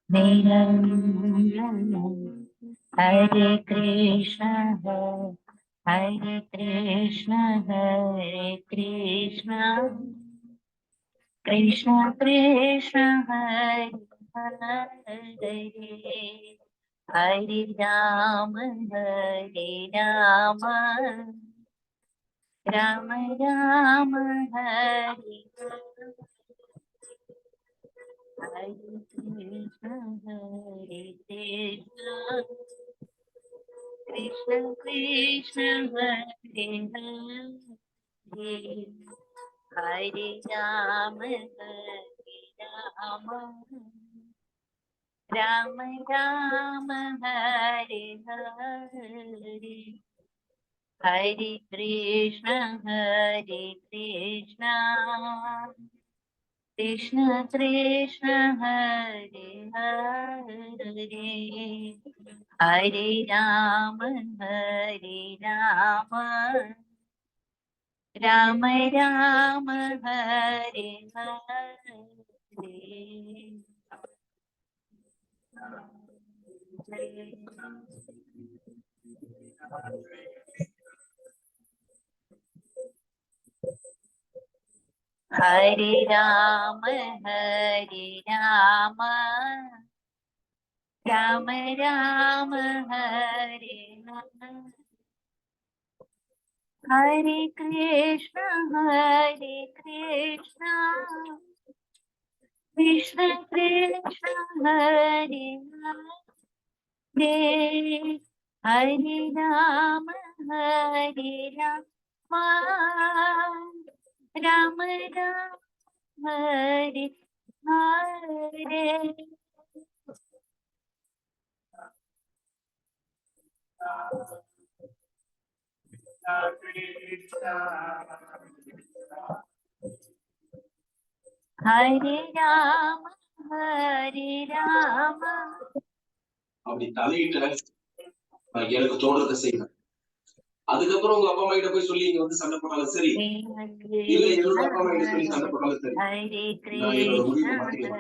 Hare Krishna, Hare Krishna, Hare Krishna, Krishna Krishna, Hare Hare, Hare Rama, Hare Rama, Rama Rama, Hare Hare. Hare Krishna, Hare Krishna, Krishna Krishna, Hare Hare, Hare Rama, Hare Rama, Rama Rama, Hare Hare, Hare Krishna, Hare Krishna, Krishna Krishna, Hare Hare, Hare Rama, Hare Rama, Rama Rama, Hare Hare. Hare Rama, Hare Rama, Rama Rama, Hare Hare, Hare Krishna, Hare Krishna, Krishna Krishna, Hare Hare, Hare Rama, Hare Rama, Rama Rama, Hare Hare. Hare Rama, Hare Rama. அப்படி தலையிட்ட எனக்கு தோன்றதை செய்வேன். அதுக்கப்புறம் உங்க அப்பா அம்மா கிட்ட போய் சொல்லி இங்க வந்து சண்டை போட்டாலும் சரி, இல்ல என்னோட அப்பா அம்மா கிட்ட சொல்லி சண்டை போட்டாலும் சரி, நான் என்னோட முடிவை மாத்திக்கிறேன்.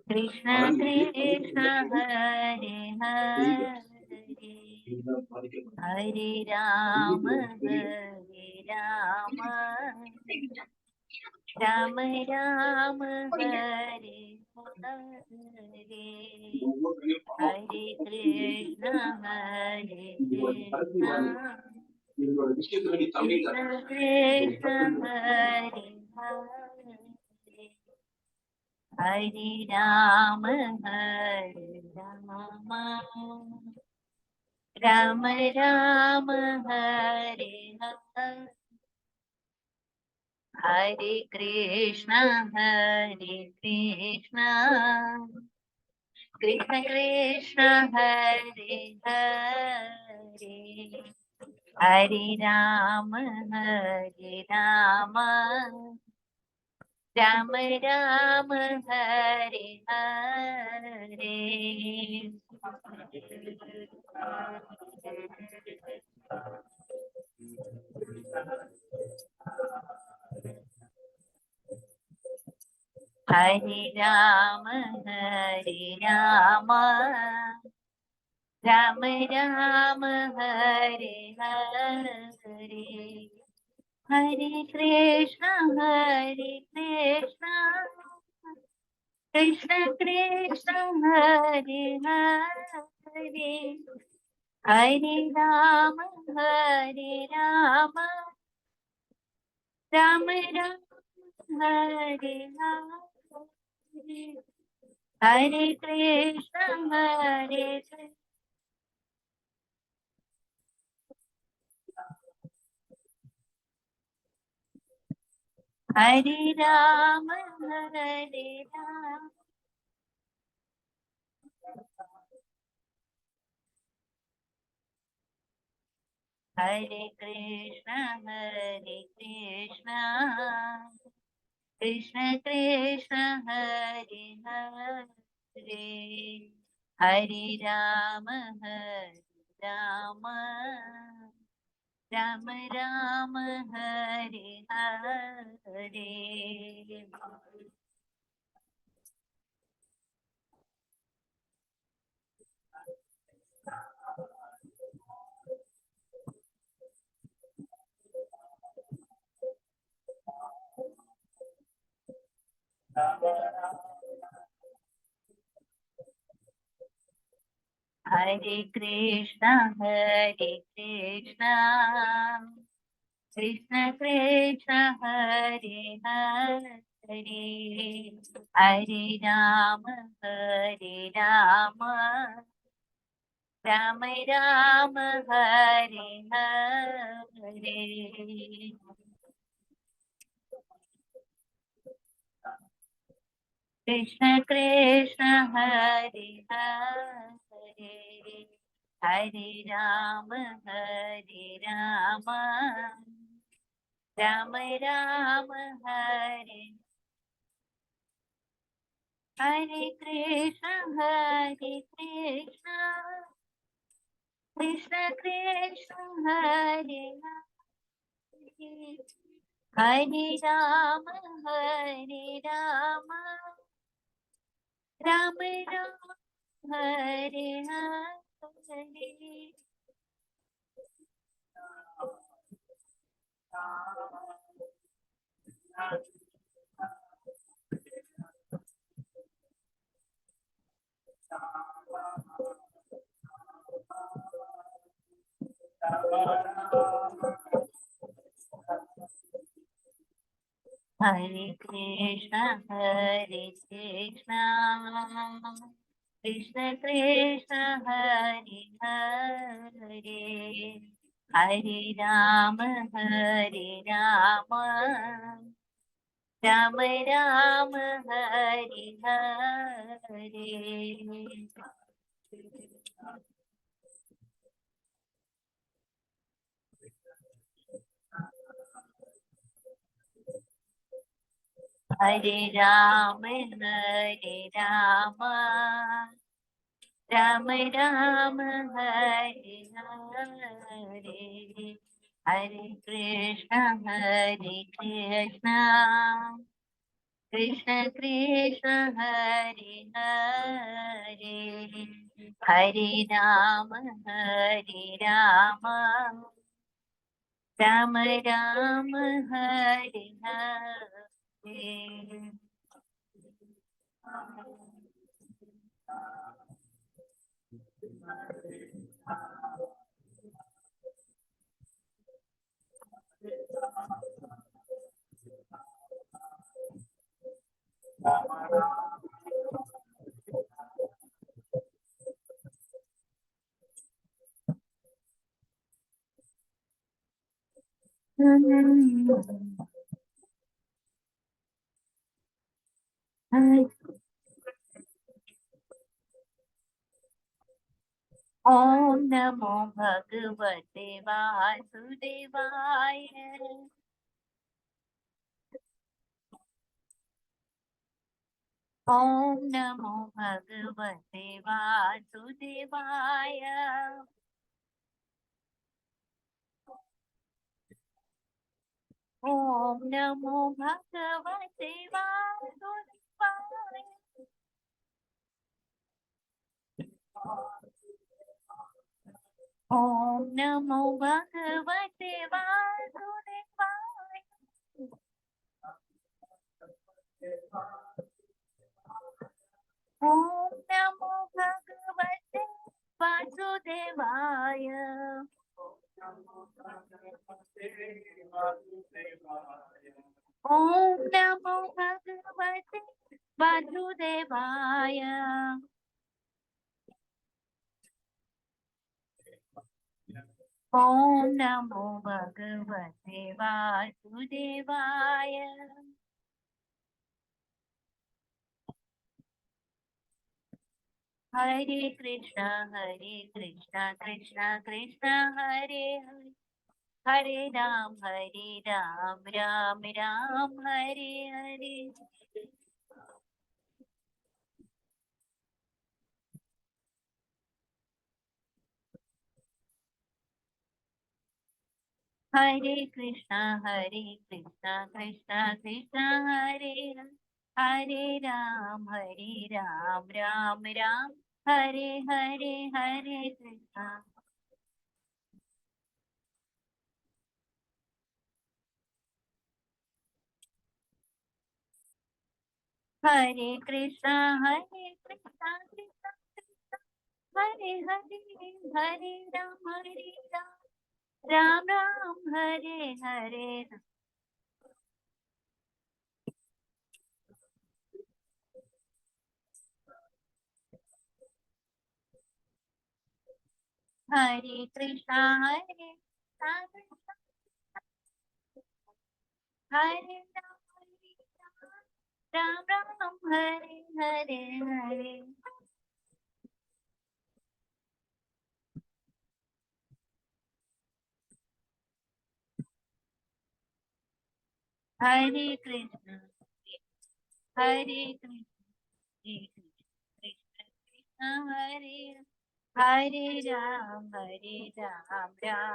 Krishna Krishna, Hare Hare, Hare Rama, Hare Rama, Rama Rama, Hare Hare, Hare Krishna, Hare Krishna, Krishna Krishna, Hare Hare, Hare Rama, Hare Rama, Rama Rama, Hare Hare, Hare Krishna, Hare Krishna, Krishna Krishna, Hare Hare, Hare Rama, Hare Rama, Rama Rama, Hare Hare. Hare Rama, Hare Rama, Rama Rama, Hare Hare, Hare Krishna, Hare Krishna, Krishna Krishna, Hare Hare, Hare Rama, Hare Rama, Rama Rama, Hare Hare, Hare Krishna, Hare Krishna, Hare Rama, Hare Rama, Hare Krishna, Hare Krishna, Krishna Krishna, Hare Hare, Hare Rama, Hare Rama, Rama Rama, Hare Hare, Hare Krishna, Krishna Krishna, Hare Hare, Hare Rama, Rama Rama, Hare Hare. Krishna Krishna, Hare Hare, Hare Rama, Rama Rama, Hare Krishna, Krishna Krishna, Hare Hare, Hare Rama, Rama Rama, Hare Hare. Hare Krishna, Krishna Krishna, Hare Hare, Hare Rama, Rama Rama, Hare Hare. Hare Rama, Rama Rama, Hare Hare, Hare Krishna, Krishna Krishna, Hare Hare, Hare Rama, Rama Rama, Hare Hare. Om Namo Bhagavate Vasudevaya. Om Namo Bhagavate Vasudevaya. Om Namo Bhagavate Vasudevaya. Om Namo Bhagavate Vasudevaya. Om Namo Bhagavate Vasudevaya. Om Namo Bhagavate Vasudevaya. Om Namo Bhagavate Vasudevaya. Hare Krishna, Krishna Krishna, Hare Hare, Hare Ram, Ram Ram, Hare Hare. Hare Krishna, Krishna Krishna, Hare Hare, Hare Ram, Ram Ram, Hare Hare, Hare Krishna. Hare Krishna, Krishna Krishna, Hare Hare Hare Ram Ram Ram Hare Hare Hare Krishna हरे राम राम हरे हरे हरे हरे कृष्ण कृष्ण कृष्ण हरे हरे राम राम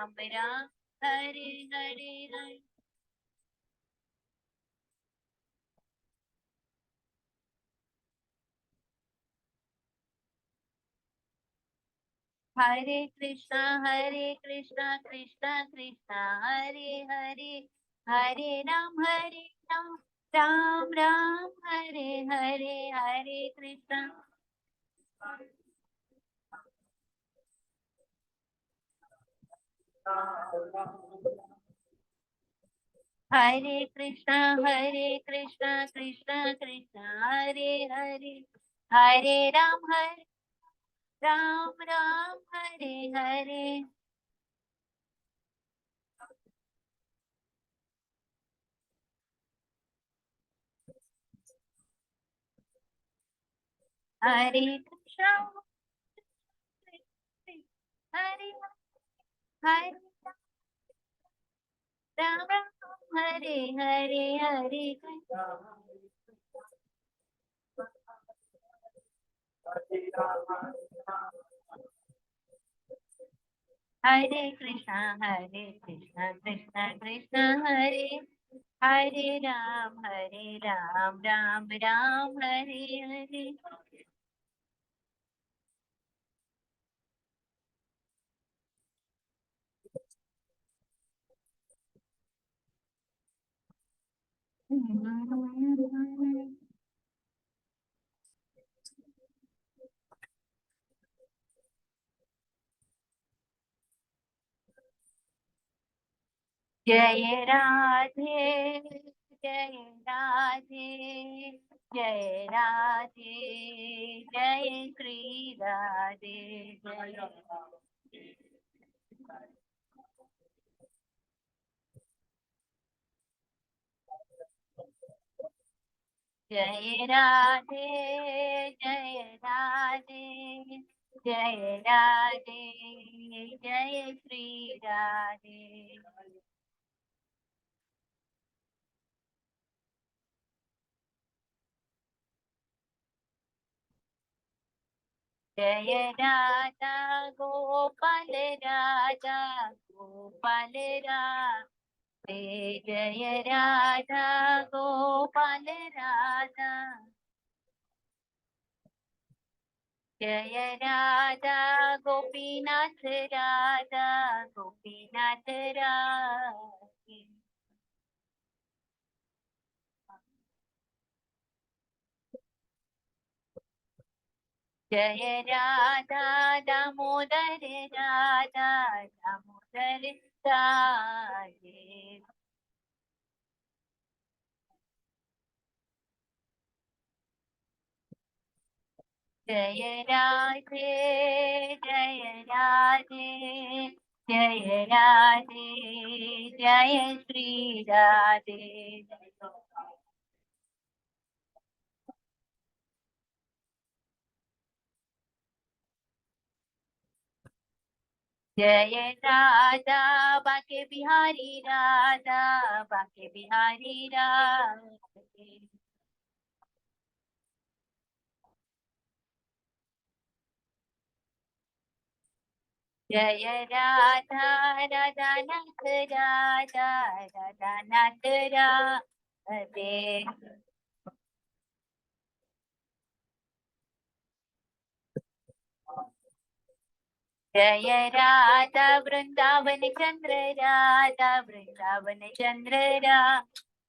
राम हरे हरे हरे हरे कृष्णा कृष्ण कृष्ण हरे हरे हरे राम राम राम हरे हरे हरे कृष्णा हरे कृष्णा कृष्ण कृष्ण हरे हरे हरे राम राम हरे हरे हरे कृष्णा हरे हरे राम हरे हरे हरे कृष्णा कृष्ण कृष्ण हरे हरे राम राम राम हरे हरे जय राधे जय राधे जय राधे जय श्री राधे जय राधे जय राधे जय राधे जय श्री राधे जय राधा गोपाल राधे जय राधा गोपाल राधा जय राधा गोपीनाथ राधे जय राधा दामोदर राधे जय राधे जय राधे जय राधे जय श्री राधे जय राधा बाके बिहारी राधे जय राधानाथ राधे जय राधा वृंदावन चंद्र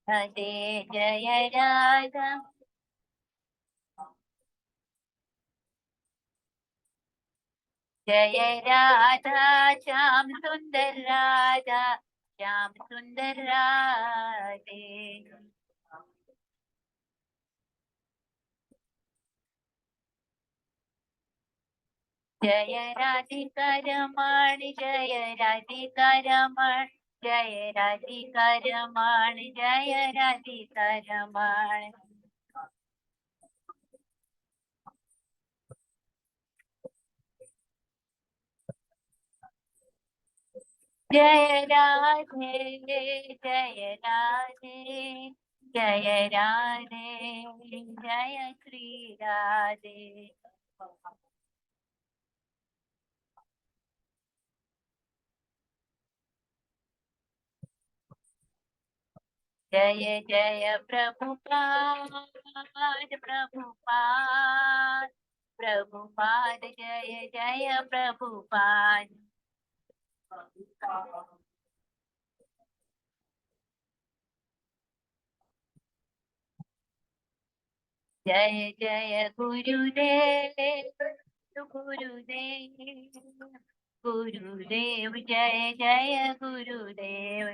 राधे जय राधा जय राधा श्याम सुंदर राधा श्याम सुंदर राधे। जय राधिका रमण जय राधिका रमण जय राधिका रमण जय राधिका रमण। जय राधे जय राधे जय राधे जय श्री राधे। जय जय प्रभुपाद प्रभुपाद प्रभुपाद जय जय प्रभुपाद। जय जय गुरुदेव गुरुदेव गुरुदेव जय जय गुरुदेव।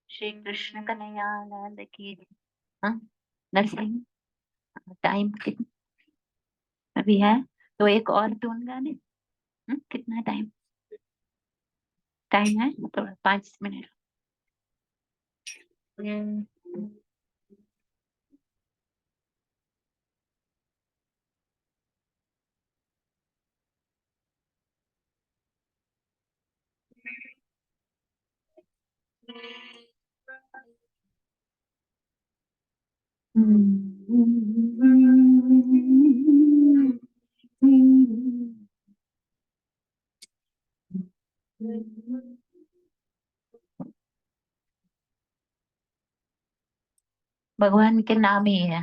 श्री कृष्ण कन्हैयानंद की। हाँ नरसिंह टाइम कितना अभी है तो एक और टून गाने। कितना टाइम टाइम है तो 5 मिनट। भगवान के नाम ही है।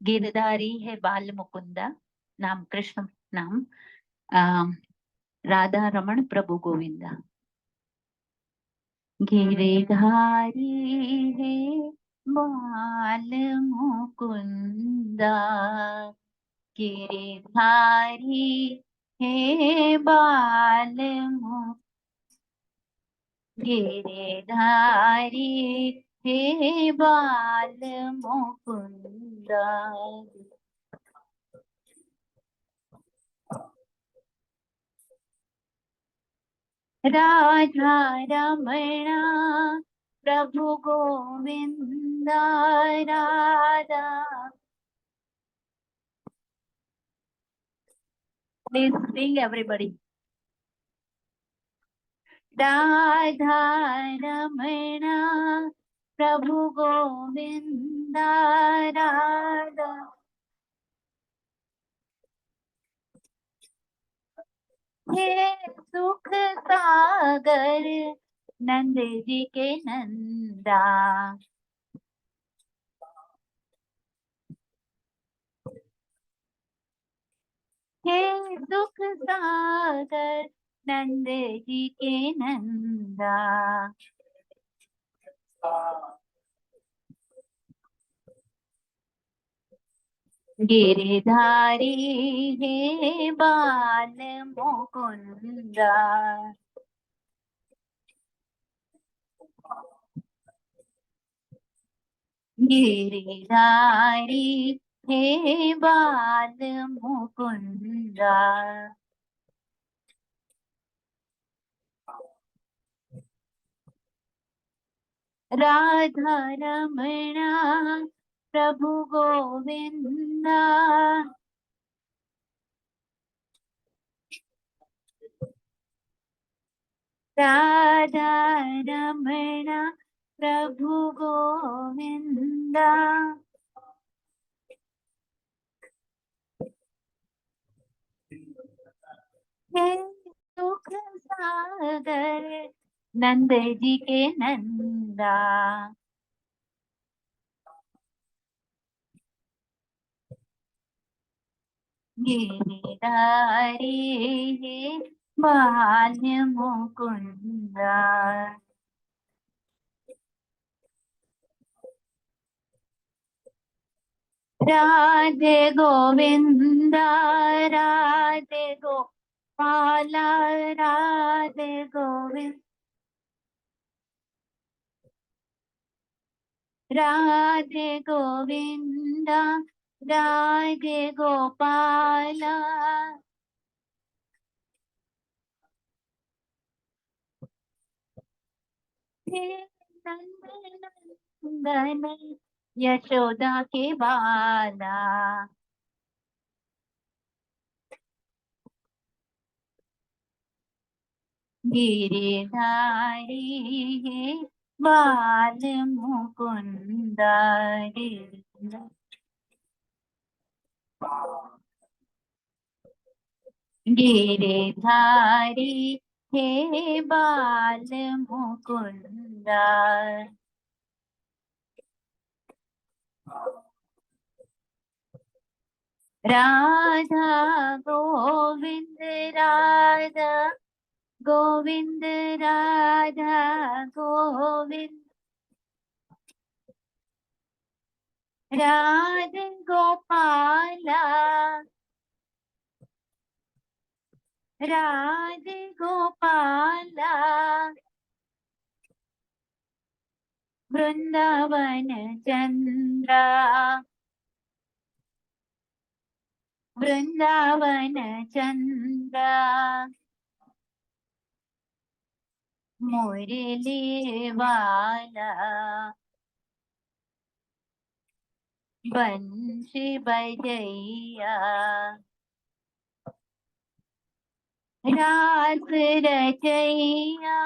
गिरधारी है बाल मुकुंदा नाम कृष्ण नाम राधा रमण प्रभु गोविंदा। गिरधारी है बाल मुकुंदा गिरधारी है बाल गिरधारी हे बाल मुकुंदा। राधा रमणा प्रभु Govinda Radha. Please sing everybody. Radha Ramana प्रभु गोविंदा राधा। हे सुख सागर नंद जी के नंदा। हे सुख सागर नंद जी के नंदा। गिरधारी हे बाल मुकुंदा। गिरधारी हे बाल मुकुंदा। राधा रमणा प्रभु गोविंदा। राधा रमणा प्रभु गोविंदा। हे सुख सागर नंद जी के नंदा। गिरिधारी हे बाल्य मुकुंदा। राधे गोविंदा राधे गोपाला राधे गोविंद राधे गोविंदा राधे गोपाला। हे नंदन यशोदा के बाला। गिरिधारी हे बाल मुकुंदा। गिरिधारी हे बाल मुकुंदा। राधा गोविंद राधा गोविंद राधा गोविंद राधे गोपाला राधे गोपाला। वृंदावन चंद्रा वृंदावन चंद्रा मुरली वाला। बंशी बजैया रास रचैया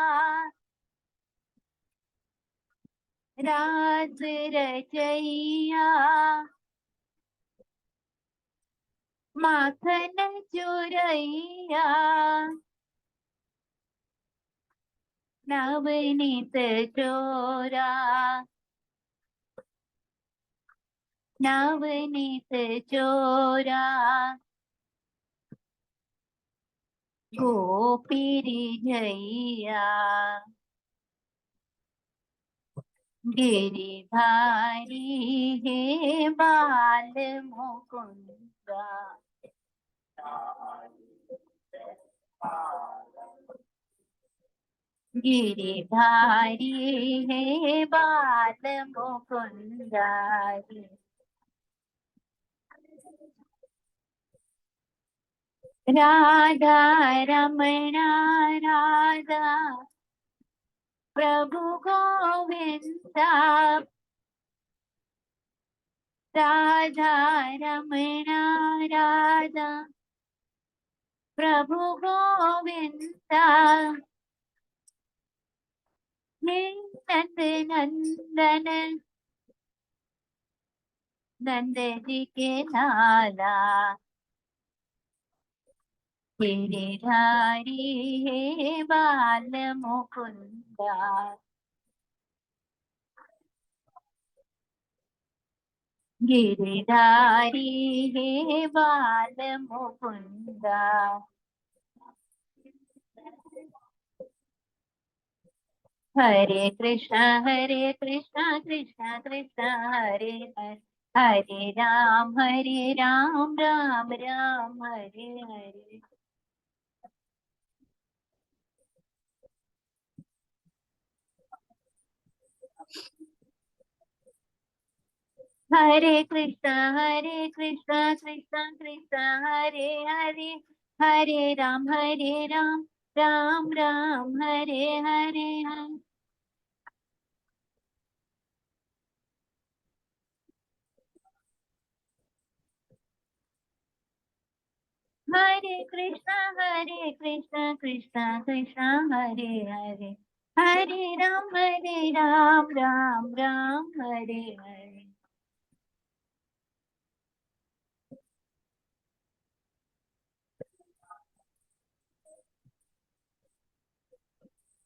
रास रचैया। माखन चुरैया नवनीत चोरा नवनीत चोरा। गोपीरी झैया गिरिधारी हे बाल मुकुंदा। गिरिधारी हे बाल मुकुंदा। राधा रमणा राधा प्रभु गोविंदा। राधा रमणा राधा प्रभु गोविंदा। हे नंद नंदन नंद जी के लाला। गिरिधारी हे बाल मुकुंदा। गिरिधारी हे बाल मुकुंदा। हरे कृष्ण कृष्ण कृष्ण हरे हरे हरे राम राम राम हरे हरे। हरे कृष्ण कृष्ण कृष्ण हरे हरे हरे राम राम राम हरे हरे हरे। हरे कृष्ण कृष्ण कृष्ण हरे हरे हरे राम राम राम हरे हरे।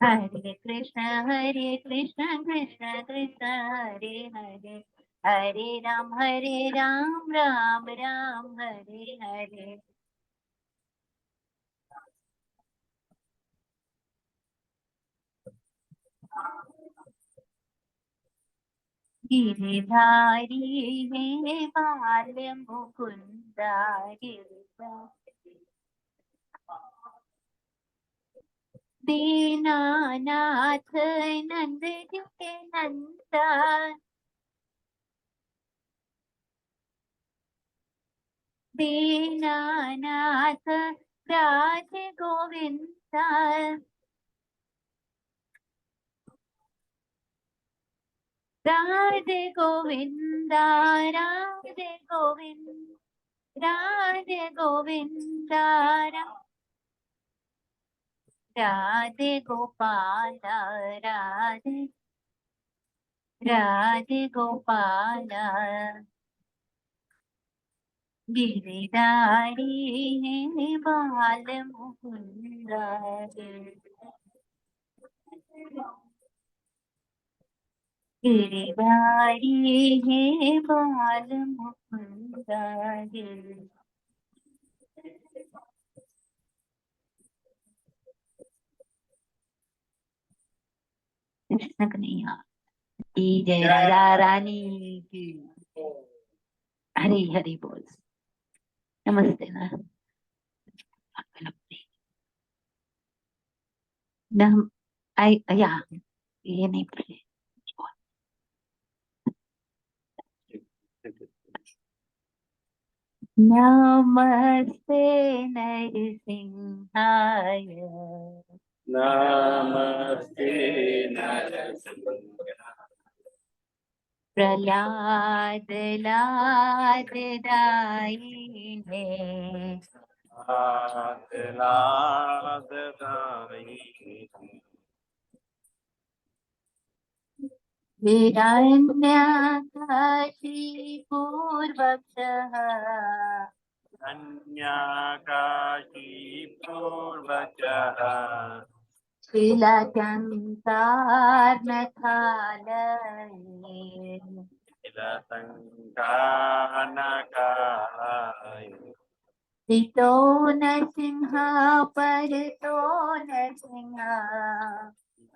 हरे कृष्ण कृष्ण कृष्ण हरे हरे हरे राम राम राम हरे हरे। गिरिधारी हे बाल मुकुंदा गिरिधारी। दीनानाथ नंद जी के नंदा। दीनानाथ राज गोविंदा। राधे गोविंदा राधे गोविंद राधे गोविंदा राधे गोपाल राधे राधे गोपाल। गिरिधारी है बाल मुकुंदा। गिरिधारी है बाल मुकुंदा। कृष्ण कन्हैया की जय। राधा रानी की हरी हरी बोल। नमस्ते ना। नम आई या ये नहीं पढ़े। नमस्ते नरसिंहाय। नमस्ते नरसिंहाय। प्रहलाद लाद दायिने। लाद दायिने। हिरण्यकशिपूर्वक्षः। अन्याकाशीपूर्वचः शिलकङ्कारनखालये। किलसङ्कानकाय। हितो नरसिंह परतो नरसिंह।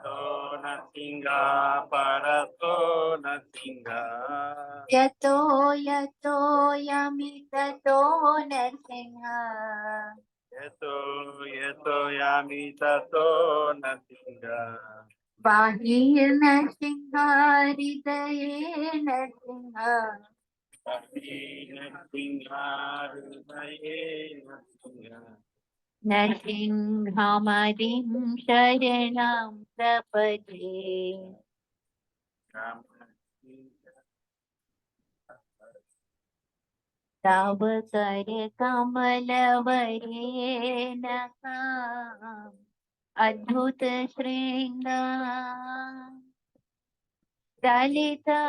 तो नरसिंहा परतो नरसिंहा। यतो यतो यमिततो नरसिंह। यतो यतो यामि ततो नरसिंहा। बाहिर्नरसिंह हृदये नरसिंह। नरसिंहा हृदये नरसिंहा। नरसिंहमदिं शरणं प्रपद्ये। तव कर कमलवरेणः अद्भुत श्रृंगार। ललिता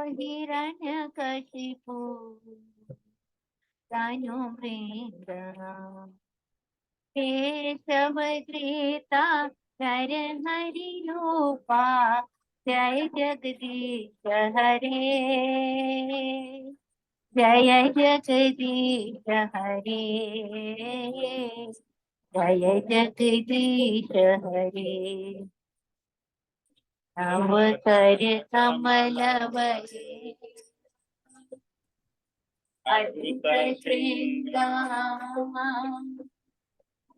हिरण्यकशिपु तनुभृंग। केशवधृता नरहरि रूपा। जय जगदीश हरे। जय जगदीश हरे। जय जगदीश हरे। नव कर कमल वरे अद्भुत श्रृंगार।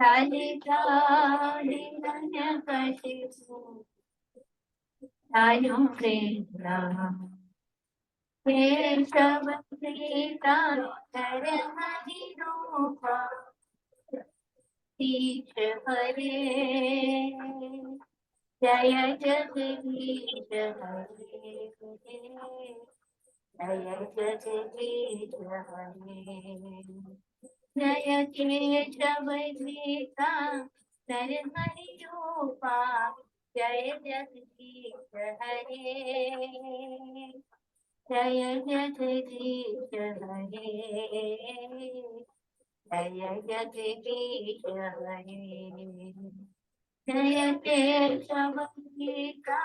ललिता हिरण्यकशिपु तनुभृंग। केशवधृता नरहरि रूपा। जगदीश हरे। जय जगदीश हरे। जय जगदीश हरे। जय केशवधृता नरहरि रूपा। जय जगदीश हरे। जय जगदीश हरे। जय जगदीश हरे। जय केशवधृता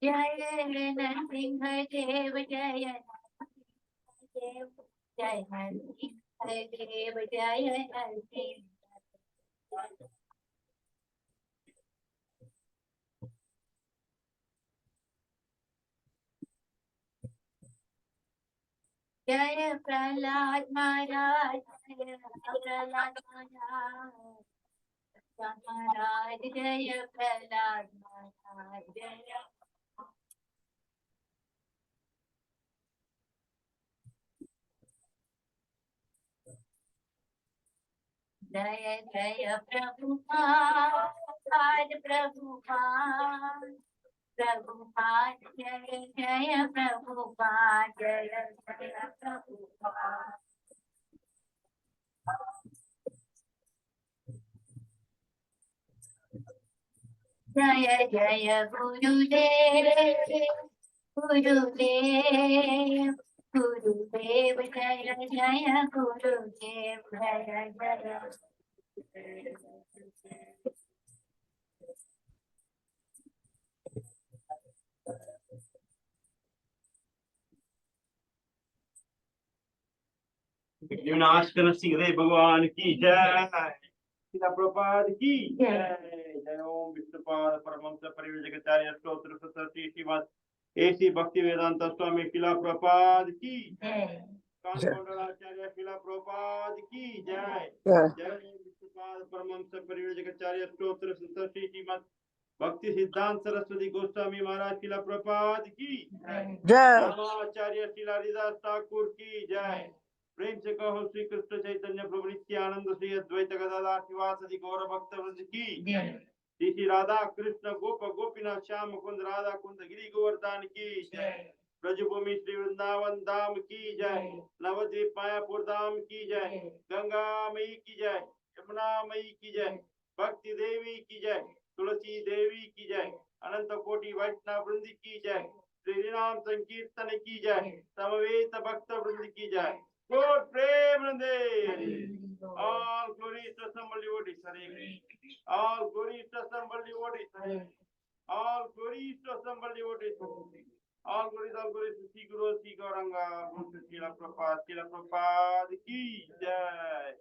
Jaya Narasimha Dev Jaya Dev Jaya Narasimha Dev Jaya Narasimha Jaya Prahlad Maharaj Jaya Prahlad Maharaj Jaya Prahlad Maharaj Jaya Jaya Jaya Prabhupada Prabhupada Prabhupada Jaya Jaya Prabhupada Jaya Jaya Prabhupada Jaya Jaya Gurudev Gurudev Gurudev Jaya Jaya Gurudev Jaya Jaya निम्नाष्टन Singh भगवान की जय, श्रील प्रभुपाद की जय। जय ओम विष्णुपाद परमहंस परिव्राजकाचार्य स्तोत्र Satish Shrimad AC भक्ति वेदांत स्वामी श्रील प्रभुपाद की जय। कानकोंडलाचार्य श्रील प्रभुपाद की जय। जय ओम विष्णुपाद परमहंस परिव्राजकाचार्य स्तोत्र सतश्री श्रीमद भक्ति सिद्धांत सरस्वती गोस्वामी महाराज श्रील प्रभुपाद की जय। आचार्य श्रील हरिदास ठाकुर की जय। प्रेम से कहो श्री कृष्ण चैतन्य प्रभु नित्यानंद श्री अद्वैत गदाधर शिवासदि गौर भक्त वृंद की श्री श्री राधा कृष्ण गोप गोपीनाथ श्याम मुकुंद राधा कुंद गिरि गोवर्धन की जय। ब्रजभूमि श्री वृंदावन धाम की जय। नवद्वीप मायापुर धाम की जय। गंगा मई की जय। यमुना मई की जय। भक्ति देवी की जय। तुलसी देवी की जय। अनंत कोटि वैष्णव वृंद की जय। श्री राम संकीर्तन की जय। समवेत भक्त वृंद की जय। Lord, prem all glories to somebody what is all glories to somebody what is all glories to somebody what is all glories to Sri Guru Sri Gauranga Srila Prabhupada ki jai.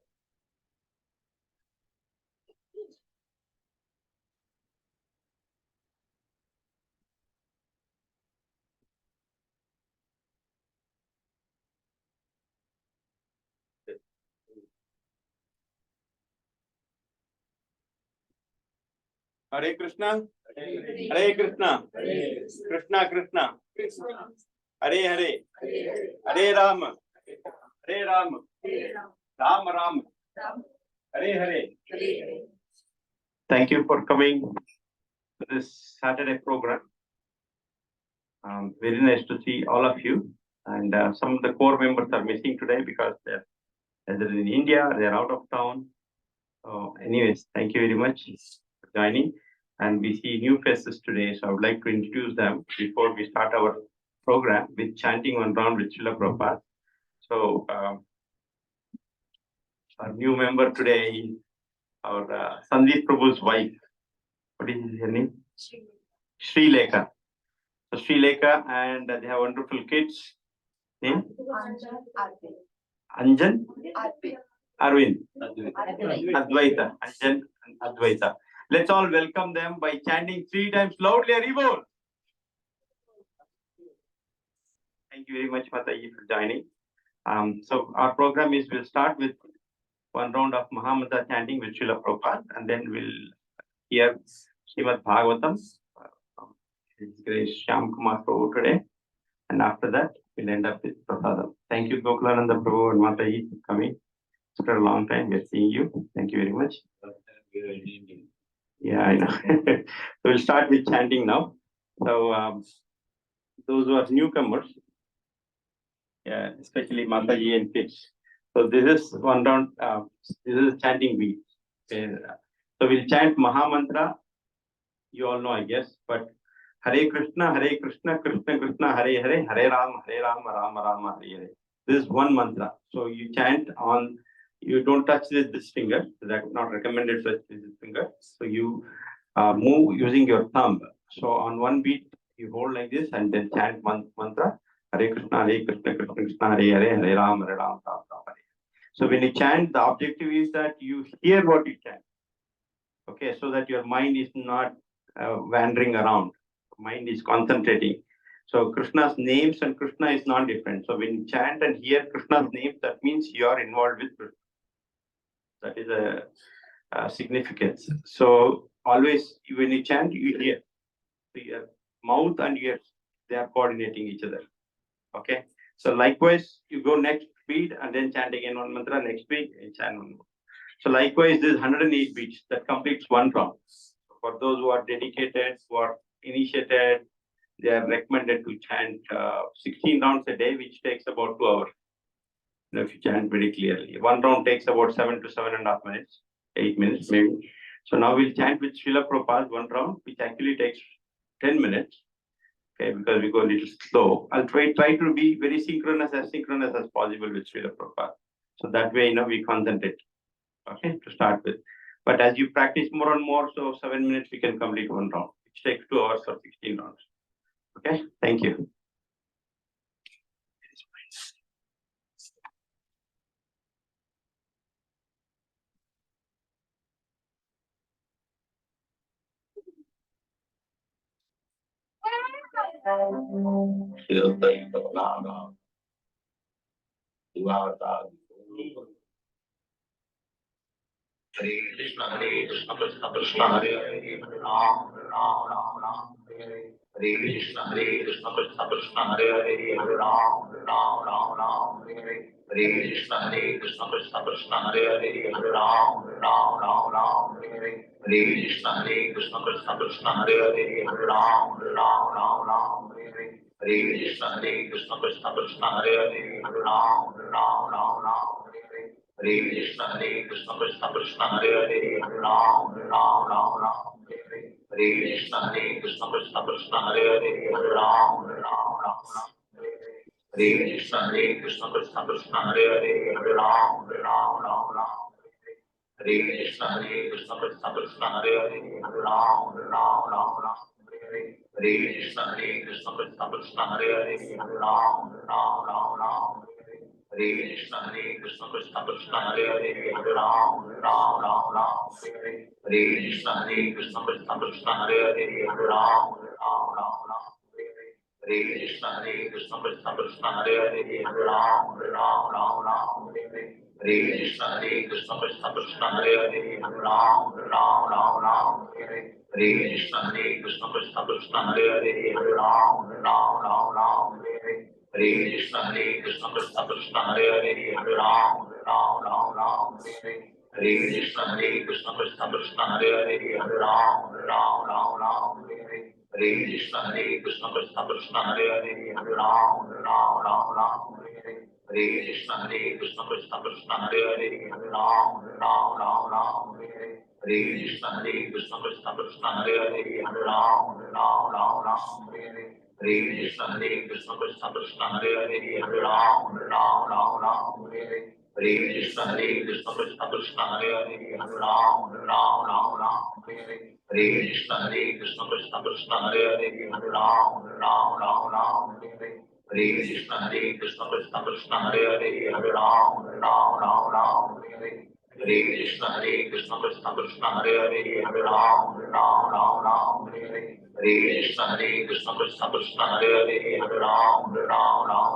Hare Krishna, Hare Krishna, Krishna Krishna, Hare Hare, Hare Rama, Hare Rama, Ram Ram, Hare Hare. Thank you for coming to this Saturday program. Very nice to see all of you. And some of the core members are missing today because they're either in India or they're out of town. Anyways, thank you very much for joining. And we see new faces today, so I would like to introduce them before we start our program with chanting one round with Srila Prabhupada. So, our new member today is our Sandeep Prabhu's wife. What is her name? Sri Lekha. So Sri Lekha, and they have wonderful kids. Name? Anjan? Arvind. Advaita. Anjan and Advaita. Let's all welcome them by chanting 3 times loudly. Haribol. Thank you very much, Mataji, for joining. So our program is, we'll start with one round of Mahamantra chanting with Srila Prabhupada, and then we'll hear Srimad Bhagavatam. His Grace Shyam Prabhu today. And after that, we'll end up with Prasadam. Thank you, Gokulananda Prabhu and Mataji, for coming. After a long time, we're seeing you. Thank you very much. Yeah, I know. We'll start with chanting now. So, those who are newcomers, yeah, especially Mataji and kids. So this is one round. This is chanting beat. So we'll chant Mahamantra. You all know, I guess. But Hare Krishna, Krishna Krishna, Hare Hare, Hare Rama, Rama Rama, Hare Hare. This is one mantra. So you chant on. You don't touch this finger. That's not recommended to touch this finger. So you move using your thumb. So on one beat, You hold like this and then chant mantra. Hare Krishna, Krishna Krishna, Hare Hare, Hare Ram, Hare Hare. So when you chant, the objective is that you hear what you chant. Okay, so that your mind is not wandering around. Mind is concentrating. So Krishna's names and Krishna is not different. So when you chant and hear Krishna's names, that means you are involved with Krishna. That is a significance. So always when you chant, you hear. So your mouth and ears, they are coordinating each other. Okay. So likewise, you go next beat and then chant again one mantra, next beat and chant one more. So likewise, there's 108 beats that completes one round. For those who are dedicated, who are initiated, they are recommended to chant 16 rounds a day, which takes about 2 hours. If you chant very clearly, one round takes about 7 to 7.5 minutes, 8 minutes maybe. So now we'll chant with Srila Prabhupada one round, which actually takes 10 minutes. Okay, because we go a little slow. I'll try to be very synchronous as possible with Srila Prabhupada. So that way, we concentrate. Okay, to start with. But as you practice more and more, so 7 minutes we can complete one round, which takes 2 hours or 16 rounds. Okay, thank you. Hare Krishna, Krishna Krishna, Hare Hare, Hare Ram, Ram Ram, Hare Hare. Hare Krishna, Krishna Krishna, Hare Hare, Hare Ram, Ram, Hare Hare. Hare Krishna, Krishna Krishna, Hare Hare, Hare Ram, Ram, Hare Hare. Hare Krishna, Krishna Krishna, Hare Hare, Hare Ram, Ram, Hare Hare. Hare Krishna, Krishna Krishna, Hare Hare, Hare Ram, Ram, Hare Hare. Hare Krishna, Krishna Krishna, Hare Hare, Hare Ram, Ram, Hare Hare. Hare Krishna, Krishna Krishna, Hare Hare, Hare Ram, Hare Hare. Hare Krishna, Krishna Krishna, Hare Hare, Hare Ram, Hare Hare. Hare Krishna, Krishna Krishna, Hare Hare, Hare Ram, Hare Hare. Hare Krishna, Krishna Krishna, Hare Hare, Hare Ram, Hare Hare. Hare Krishna, Krishna Krishna, Hare Hare, Hare Ram, Hare Hare. Hare Krishna, Krishna Krishna, Hare Hare, Hare Ram, Hare Hare. Hare Krishna, Krishna Krishna, Hare Hare, Hare Ram, Hare Hare. Hare Krishna, Krishna Krishna, Hare Hare, Hare Ram, Hare Hare. Hare Krishna, Krishna Krishna, Hare Hare, Hare Ram, Hare Hare. Hare Krishna, Krishna Krishna, Hare Hare, Hare Ram, Hare Hare. Hare Krishna, Krishna Krishna, Hare Hare, Hare Ram, Hare Hare. Hare Krishna, Krishna Krishna, Hare Hare, Hare Ram, Hare Hare. Hare Krishna, Krishna Krishna, Hare Hare, Hare Ram, Hare Hare. Hare Krishna, Krishna Krishna, Hare Hare, Hare Ram, Hare Hare. Hare Krishna, Krishna Krishna, Hare Hare, Hare Ram, Hare Hare. Hare Krishna, Krishna Krishna, Hare Hare, Hare Ram, Hare Hare. Hare Krishna, Krishna Krishna, Hare Hare, Hare Ram, Hare Hare. Hare Krishna, Krishna Krishna, Hare Hare, Hare Ram, Hare Hare. Hare Krishna, Krishna Krishna, Hare Hare, Hare Ram, Hare Hare. Hare Krishna, Krishna Krishna, Hare Hare, Hare Ram, Hare Hare.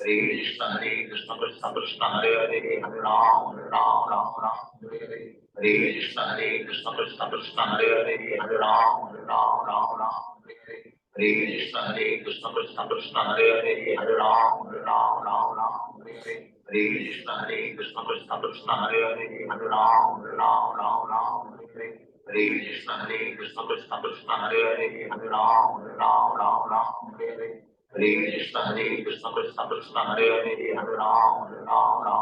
Hare Krishna, Krishna Krishna, Hare Hare, Hare Ram, Hare Hare. Hare Krishna, Krishna Krishna, Hare Hare, Hare Ram, Hare Hare. Hare Krishna, Krishna Krishna, Hare Hare, Hare Ram, Hare Hare. Hare Krishna, Krishna Krishna, Hare Hare, Hare Ram, Hare Hare. Hare Krishna, Krishna Krishna, Hare Hare, Hare Ram, Hare Hare. Hare Krishna, Krishna Krishna, Hare Hare, Hare Ram, Hare Hare. Hare Krishna, Krishna Krishna, Hare Hare, Hare Ram, Hare Hare.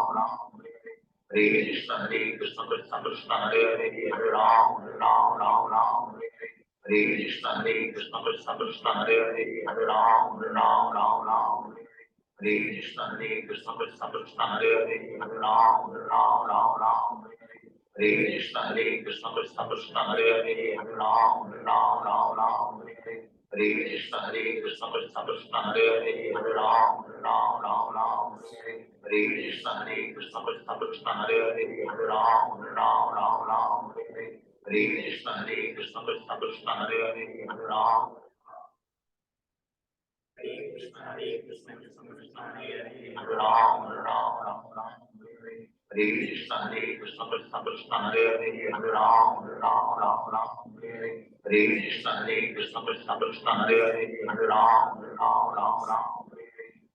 Hare Krishna, Krishna Krishna, Hare Hare, Hare Ram, Hare Hare. Hare Krishna, Krishna Krishna, Hare Hare, Hare Ram, Hare Hare. Hare Krishna, Krishna Krishna, Hare Hare, Hare Ram, Hare Hare. Hare Krishna Krishna Krishna Hare Hare Hare Ram Ram Ram Ram Hare Hare Hare Krishna Krishna Krishna Hare Hare Hare Ram Ram Ram Ram Hare Hare Hare Krishna Krishna Krishna Hare Hare Hare Ram Ram Ram Ram Hare Hare Hare Krishna Krishna Krishna Hare Hare Hare Ram Hare Krishna Krishna Krishna Hare Hare Hare Ram Ram Ram Ram Hare Hare Hare Krishna Krishna Krishna Hare Hare Hare Ram Ram Ram Ram Hare Hare Hare Krishna Krishna Krishna Hare Hare Hare Ram Ram Ram Ram Hare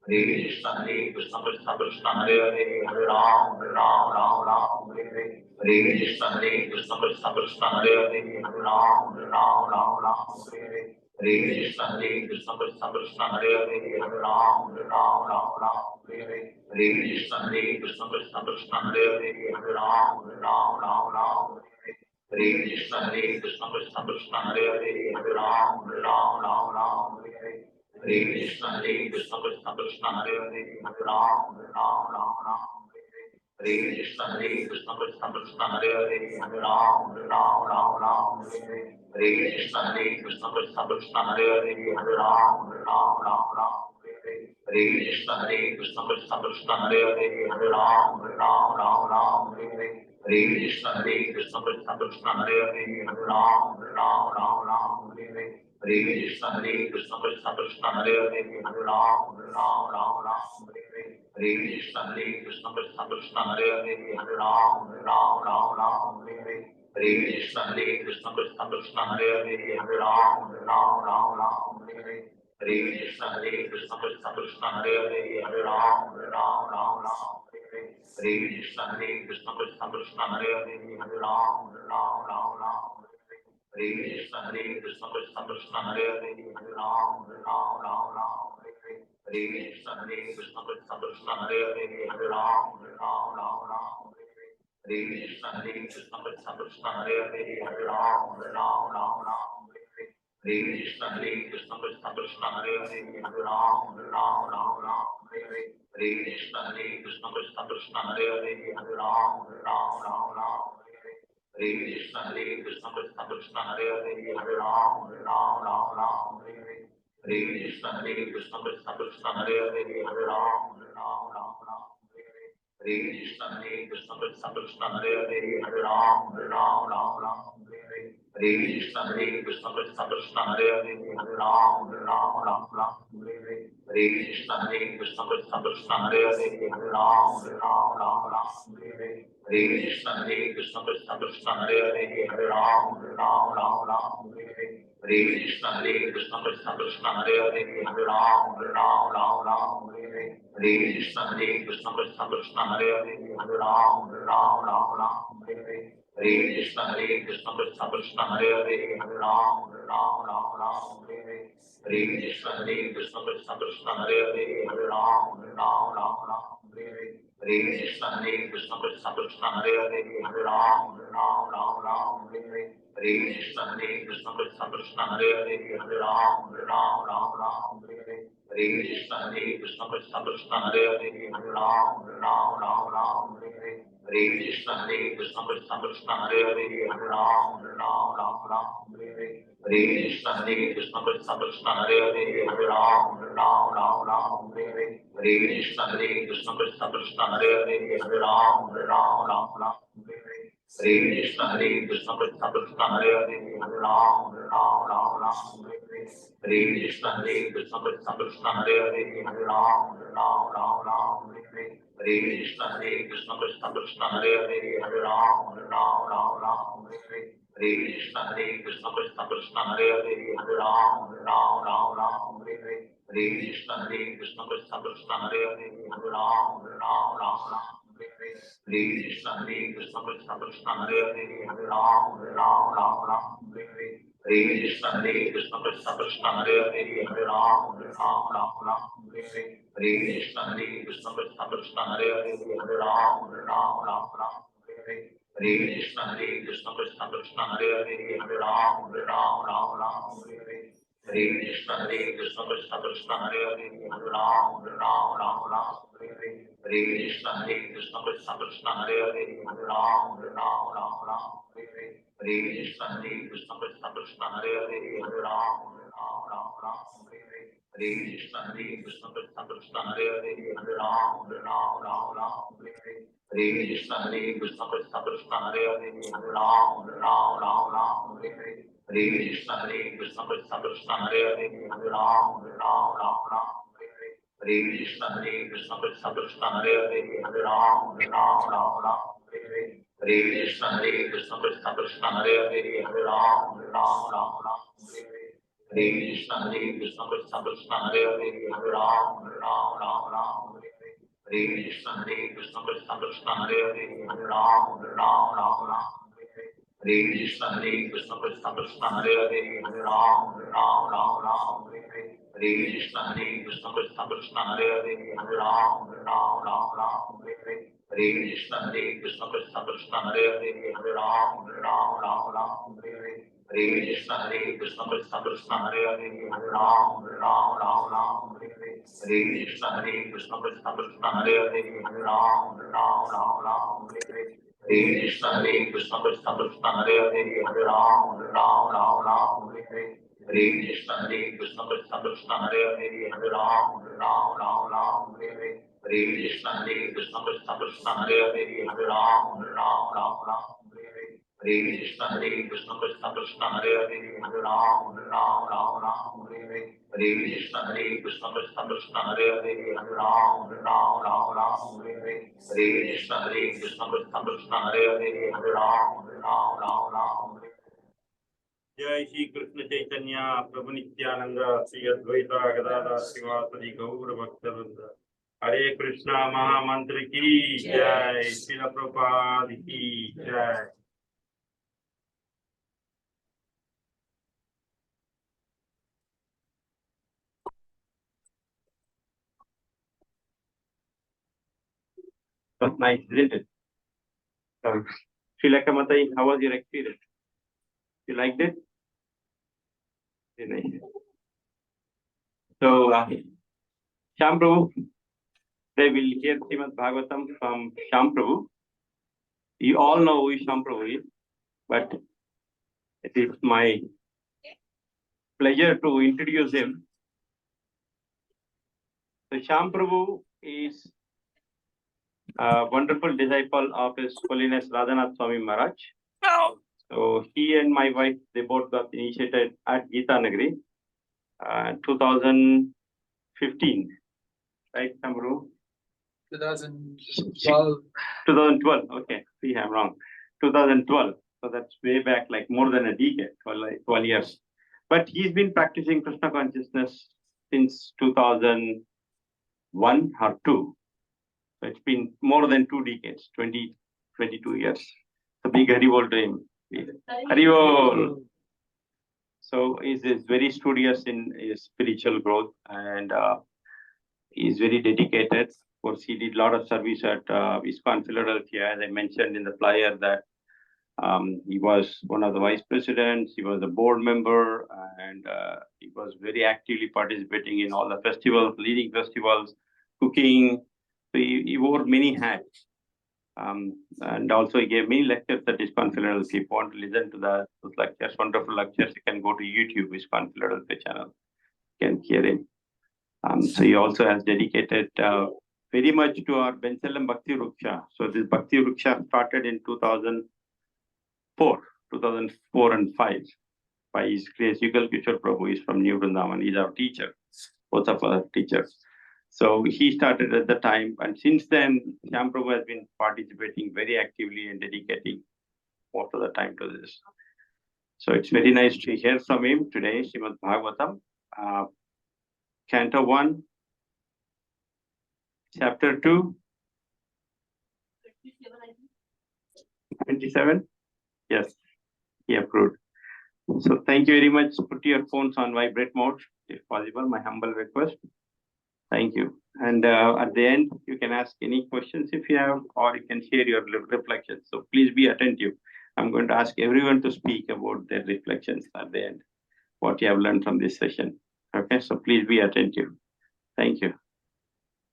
Hare Hare Krishna Krishna Krishna Hare Hare Hare Ram Ram Ram Ram Hare Hare Hare Krishna Krishna Krishna Hare Hare Hare Ram Ram Ram Ram Hare Hare Hare Krishna Krishna Krishna Hare Hare Hare Ram Ram Ram Ram Hare Hare Hare Krishna Krishna Krishna Hare Hare Hare Ram Ram Ram Ram Hare Hare Hare Krishna Krishna Krishna Hare Hare Hare Ram Ram Ram Ram Hare Hare Hare Krishna Krishna Krishna Hare Hare Hare Ram Ram Ram Ram Hare Hare Hare Krishna Krishna Krishna Hare Hare Hare Ram Ram Ram Ram Hare Hare Hare Krishna Krishna Krishna Hare Hare Hare Ram Ram Ram Ram Hare Hare Hare Krishna Krishna Krishna Hare Hare Hare Ram Ram Ram Ram Hare Hare Hare Krishna Krishna Krishna Hare Hare Hare Ram Ram Ram Ram Hare Hare Hare Krishna Krishna Krishna Hare Hare Hare Ram Ram Ram Ram Hare Hare Hare Krishna Krishna Krishna Hare Hare Hare Ram Ram Ram Ram Hare Hare Hare Krishna Krishna Krishna Hare Hare Hare Ram Ram Ram Ram Hare Hare Hare Krishna Krishna Krishna Hare Hare Hare Ram Ram Ram Ram Hare Hare Hare Krishna Krishna Krishna Hare Hare Hare Ram Ram Ram Ram Hare Hare Hare Krishna Krishna Krishna Hare Hare Hare Ram Ram Ram Ram Hare Hare Hare Krishna Krishna Krishna Hare Hare Hare Ram Ram Ram Ram Hare Hare Hare Krishna Krishna Krishna Hare Hare Hare Ram Ram Ram Ram Hare Hare Hare Krishna Krishna Krishna Hare Hare Hare Ram Ram Ram Ram Hare Hare Hare Krishna Krishna Krishna Hare Hare Hare Ram Ram Ram Ram Hare Hare Hare Krishna Krishna Krishna Hare Hare Hare Ram Ram Ram Ram Hare Hare Hare Krishna Krishna Krishna Hare Hare Hare Ram Ram Ram Ram Hare Hare Hare Krishna Krishna Krishna Hare Hare Hare Ram Ram Ram Ram Hare Hare Hare Krishna Krishna Krishna Hare Hare Hare Ram Ram Ram Ram Hare Hare Hare Krishna Krishna Krishna Hare Hare Hare Ram Ram Ram Ram Hare Hare Hare Krishna Krishna Krishna Hare Hare Hare Ram Ram Ram Ram Hare Hare Hare Krishna Krishna Krishna Hare Hare Hare Ram Ram Ram Ram Hare Hare Hare Krishna Krishna Krishna Hare Hare Hare Ram Ram Ram Ram Hare Hare Hare Krishna Krishna Krishna Hare Hare Hare Ram Ram Ram Ram Hare Hare Hare Krishna Krishna Krishna Hare Hare Hare Ram Ram Ram Ram Hare Hare Hare Krishna Krishna Krishna Hare Hare Hare Ram Ram Ram Ram Hare Hare Hare Krishna Krishna Krishna Hare Hare Hare Ram Ram Ram Ram Hare Hare Hare Krishna Krishna Krishna Hare Hare Hare Ram Ram Ram Ram Hare Hare Hare Krishna Krishna Krishna Hare Hare Hare Ram Ram Ram Ram Hare Hare Hare Krishna Krishna Krishna Hare Hare Hare Ram Ram Ram Ram Hare Hare Hare Krishna Krishna Krishna Hare Hare Hare Ram Ram Ram Ram Hare Hare Hare Krishna Krishna Krishna Hare Hare Hare Ram Ram Ram Ram Hare Hare Hare Krishna Krishna Krishna Hare Hare Hare Ram Ram Ram Ram Hare Hare Hare Krishna Krishna Krishna Hare Hare Hare Ram Ram Ram Ram Hare Hare Hare Krishna Krishna Krishna Hare Hare Hare Ram Ram Ram Ram Hare Hare Hare Krishna Krishna Krishna Hare Hare Hare Ram Ram Ram Ram Hare Hare Hare Krishna Krishna Krishna Hare Hare Hare Ram Ram Ram Ram Hare Hare Hare Krishna Krishna Krishna Hare Hare Hare Ram Ram Ram Ram Hare Hare Hare Krishna Krishna Krishna Hare Hare Hare Ram Ram Ram Ram Hare Hare Hare Krishna Krishna Krishna Hare Hare Hare Ram Ram Ram Ram Hare Hare Hare Krishna Krishna Krishna Hare Hare Hare Ram Ram Ram Ram Hare Hare Hare Krishna Krishna Krishna Hare Hare Hare Ram Ram Hare Hare Hare Krishna Krishna Krishna Hare Hare Hare Ram Hare Hare Hare Krishna Krishna Krishna Hare Hare Hare Ram Hare Hare Hare Krishna Krishna Krishna Hare Hare Hare Ram Hare Hare Hare Krishna Krishna Krishna Hare Hare Hare Ram Hare Hare Hare Krishna Krishna Krishna Hare Hare Hare Ram Hare Hare Hare Krishna Krishna Krishna Hare Hare Hare Ram Hare Hare Hare Krishna Krishna Krishna Hare Hare Hare Ram Hare Hare Hare Krishna Krishna Krishna Hare Hare Hare Ram Hare Hare Hare Krishna Krishna Krishna Hare Hare Hare Ram Hare Hare Hare Krishna Krishna Krishna Hare Hare Hare Ram Hare Hare Hare Krishna Krishna Krishna Hare Hare Hare Ram Hare Hare Hare Krishna Krishna Krishna Hare Hare Hare Ram Hare Hare Hare Krishna Krishna Krishna Hare Hare Hare Ram Hare Hare Hare Krishna Krishna Krishna Hare Hare Hare Ram Hare Hare Hare Krishna Krishna Krishna Hare Hare Hare Ram Hare Hare Hare Krishna Krishna Krishna Hare Hare Hare Ram Hare Hare Hare Krishna Krishna Krishna Hare Hare Hare Ram Hare Hare Hare Krishna Krishna Krishna Hare Hare Hare Ram Hare Hare Hare Krishna Krishna Krishna Hare Hare Hare Ram Hare Jai Shri Krishna Chaitanya Prabhu Nityananda Sri Advaita Gadadhar Srivasadi Gaura Bhaktivinoda Hare Krishna Mahamantra Ki Jai Srila Prabhupada Ki Jai. That's nice, isn't it? Sri Matai, how was your experience? You liked it? Very nice. So, Shyam Prabhu, they will hear Srimad Bhagavatam from Shyam Prabhu. You all know who Shyam Prabhu is, but it is my pleasure to introduce him. So, Shyam Prabhu is a wonderful disciple of His Holiness Radhanath Swami Maharaj. So, he and my wife, they both got initiated at Gita Nagari, 2015, right, Shyam Prabhu? 2012. 2012, okay, see, I'm wrong. 2012, so that's way back, like more than a decade, 12 years. But he's been practicing Krishna consciousness since 2001 or 2. So it's been more than 2 decades, 22 years. So big Haribol to him. Haribol! So he's very studious in his spiritual growth, and he's very dedicated. Of course, he did a lot of service at ISKCON Philadelphia, as I mentioned in the flyer that he was one of the vice presidents, he was a board member, and he was very actively participating in all the festivals, leading festivals, cooking. So he wore many hats. And also he gave many lectures at ISKCON Philadelphia. If you want to listen to those lectures, wonderful lectures, you can go to YouTube, ISKCON Philadelphia channel. You can hear him. So he also has dedicated very much to our Bensalem Bhakti Ruksha. So this Bhakti Ruksha started in 2004 and 5 by His Grace Yugal Kishore Prabhu. He's from New Vrindavan. He's our teacher, both of our teachers. So he started at the time, and since then, Shyam Prabhu has been participating very actively and dedicating most of the time to this. So it's very nice to hear from him today, Srimad Bhagavatam, Canto 1, Chapter 2, 27. Yes, he approved. So thank you very much. Put your phones on vibrate mode, if possible, my humble request. Thank you. And at the end, you can ask any questions if you have, or you can share your reflections. So please be attentive. I'm going to ask everyone to speak about their reflections at the end, what you have learned from this session. Okay, so please be attentive. Thank you.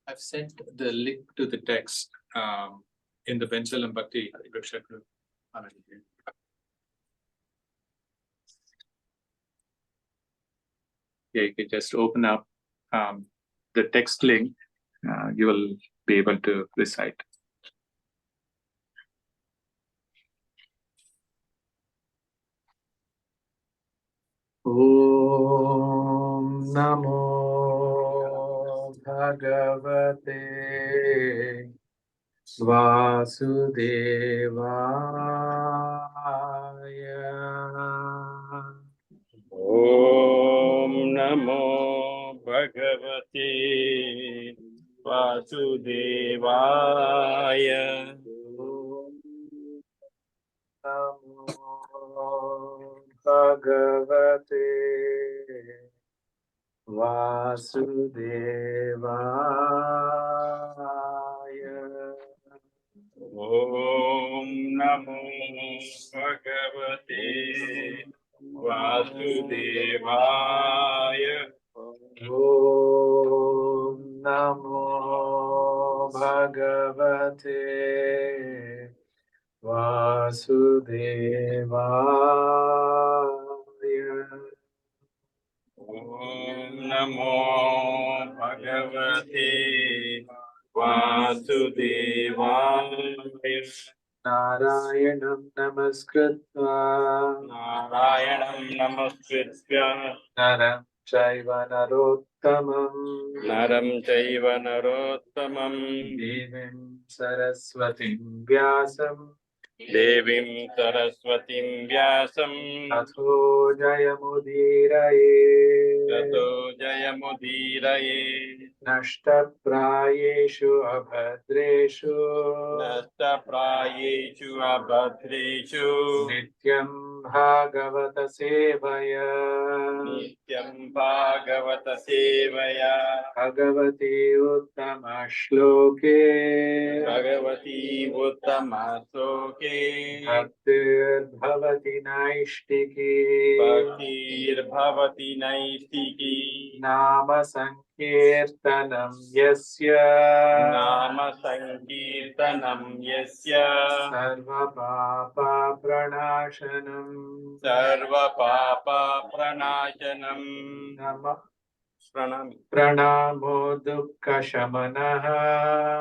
I've sent the link to the text in the Bensalem Bhakti Scripture group. Yeah, you can just open up the text link. You will be able to recite. Om Namo Bhagavate Vasudevaya. Om Namo Bhagavate Vasudevaya. Namo Bhagavate Vasudevaya. Om Namo Bhagavate Vasudevaya. Om Namo Bhagavate Vasudevaya. Om Namo Bhagavate Vasudevaya. Narayanam Namaskritva Narayanam Namaskritya Naram Chaiva Narottamam Naram Chaiva Narottamam Devim Saraswatim Vyasam Devim Saraswatim Vyasam Atho Jayamudiraye Tato Jayamudiraye Nashtaprayeshu Abhadreshu Nastaprayechu Abhadreshu Nityam Bhagavata Sevaya Nityam Bhagavata Sevaya Bhagavati Uttama Shloke Bhagavati Uttama Sloke Bhaktir Bhavati Naishtiki Bhaktir Bhavati Naistiki Nama Sankirtanam Yasya Nama Sankirtanam Yasya Sarva Papa Pranashanam Sarva Papa Pranashanam Nama Pranami Pranamo Dukkha Shamanaha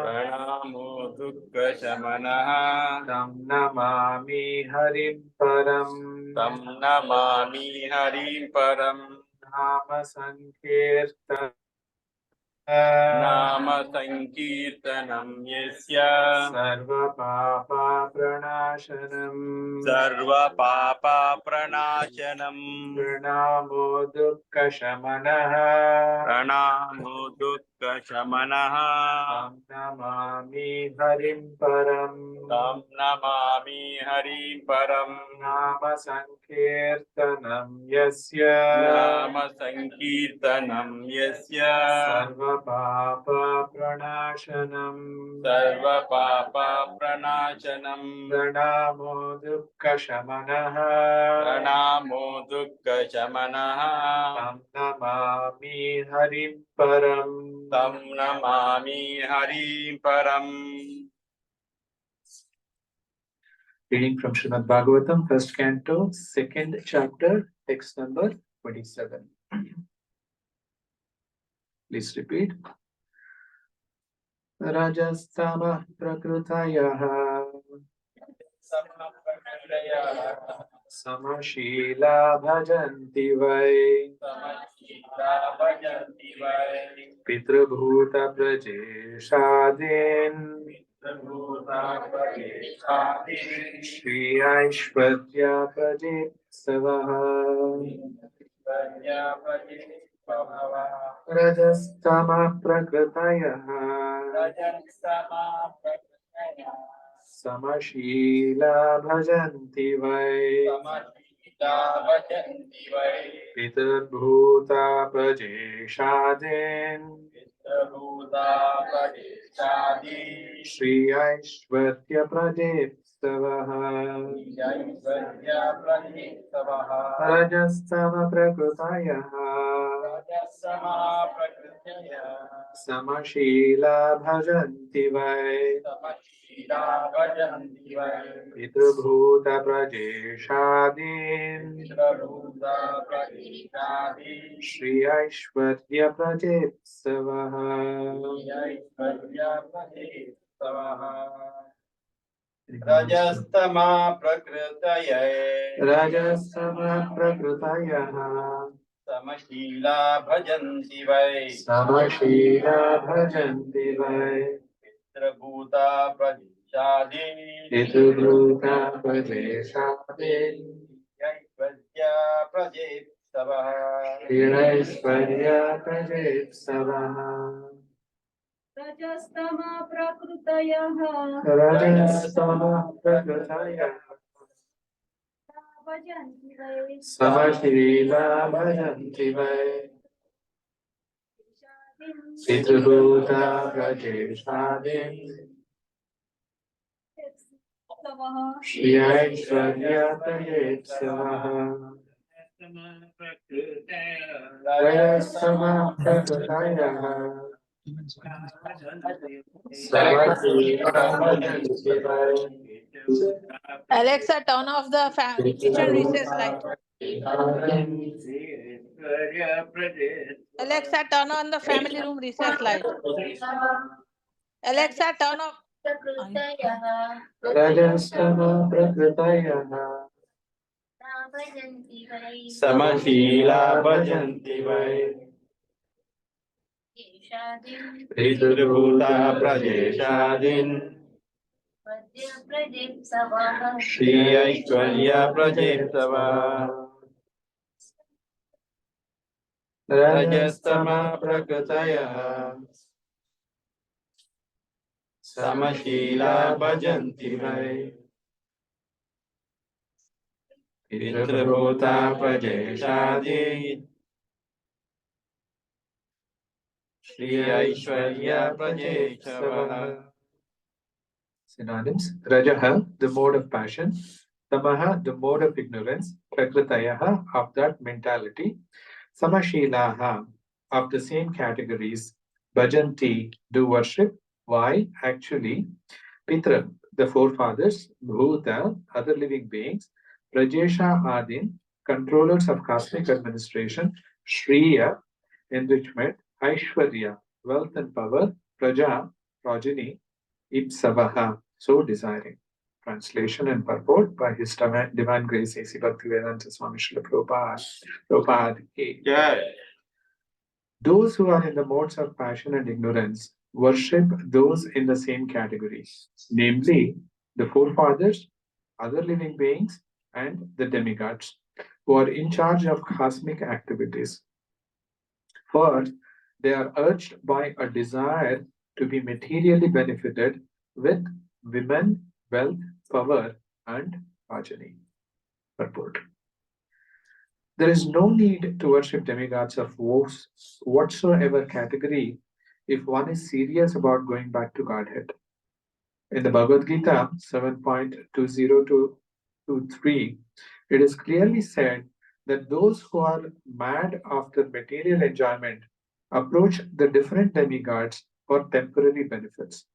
Pranamo Dukkha Shamanaha Tam Namami Harim Param Tam Namami Harim Param Nama Sankirtanam Nama Sankirtanam Yasya Sarva Papa Pranashanam Sarva Papa Pranashanam Pranamo Dukkha Shamanaha Pranamo Dukkha Shamanaha Tam Namami Harim Param Tam Namami Harim Param Nama Sankirtanam Yasya Nama Sankirtanam Yasya Sarva Papa Pranashanam Sarva Papa Pranashanam Pranamo Dukkha Shamanaha Pranamo Dukkha Shamanaha Tam Namami Harim Param Tam Namami Harim Param. Reading from Srimad Bhagavatam, first canto, second chapter, text number 27. Please repeat. Rajastama Prakrutayaha Samashila Bhajanti Vai Pitrabhuta Prajeshadin Shri Aishwarya Prajesavaha Rajastama Prakrutayaha Samashila Bhajanti Vai Pitrabhuta Prajeshadin Bhuta Pradeshadi Shri Aishwarya Prajetstavaha Yaishvarya Pradeshavaha Rajastama Prakrutayaha Rajasama Prakritya Samashila Bhajanti Vai Samashila Vajanti Vai Pitrabhuta Prajeshadim Bhuta Pradeshadi Shri Aishwarya Prajetstavaha Yaishvarya Pradeshavaha Rajastama Prakritya Rajastama Prakrutayaha Samashila Bhajanti Vai Samashila Bhajanti Vai Pitrabhuta Pradeshadi Pitrabhuta Prajeshadim Yaishvarya Pradeshavaha Shri Aishwarya Prajetstavaha Rajastama Prakrutayaha Rajastama Prakrutayaha Bhajanti Vai Samashila Bhajanti Vai Shadim Pitrabhuta Prajeshadim Savaha Shri Aishwarya Prajetstavaha Rajastama Prakrutayaha Samashila Bhajanti Vai Alexa, turn off the kitchen recess light. Alexa, turn on the family room recess light. Alexa, turn off. Rajastama Prakrutayaha Bhajanti Vai Samashila Bhajanti Vai Shadim Pitrabhuta Pradeshadin Vadya Pradip Savaha Shri Aishwarya Prajetstavaha Rajastama Prakritayaha Samashila Bhajanti Vai Pitrabhuta Pradeshadi Shri Aishwarya Prajetstavaha Synonyms: Rajaha, the mode of passion; Tamaha, the mode of ignorance; Prakritayaha, of that mentality; Samashilaha, of the same categories; Bhajanti, do worship; why, actually; Pitra, the forefathers; Bhuta, other living beings; Prajesha Adin, controllers of cosmic administration; Shriya, enrichment; Aishwarya, wealth and power; Praja, progeny; Ipsavaha, so desiring. Translation and purport by His Divine Grace A.C. Bhaktivedanta Swami Srila Prabhupada. Prabhupada ki. Jai. Those who are in the modes of passion and ignorance worship those in the same category, namely the forefathers, other living beings, and the demigods, who are in charge of cosmic activities. First, they are urged by a desire to be materially benefited with women, wealth, power, and progeny. Purport. There is no need to worship demigods of whatsoever category if one is serious about going back to Godhead. In the Bhagavad Gita 7.20-23, it is clearly said that those who are mad after material enjoyment approach the different demigods for temporary benefits,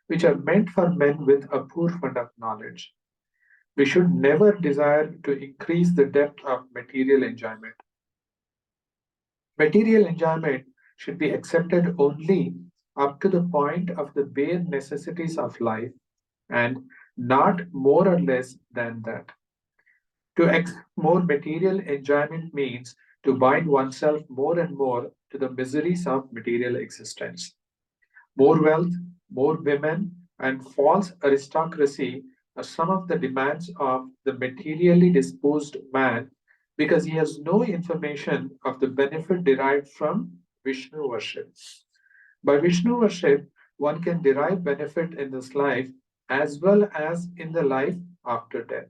which are meant for men with a poor fund of knowledge. We should never desire to increase the depth of material enjoyment. Material enjoyment should be accepted only up to the point of the bare necessities of life and not more or less than that. To accept more material enjoyment means to bind oneself more and more to the miseries of material existence. More wealth, more women, and false aristocracy are some of the demands of the materially disposed man because he has no information of the benefit derived from Vishnu worship. By Vishnu worship, one can derive benefit in this life as well as in the life after death.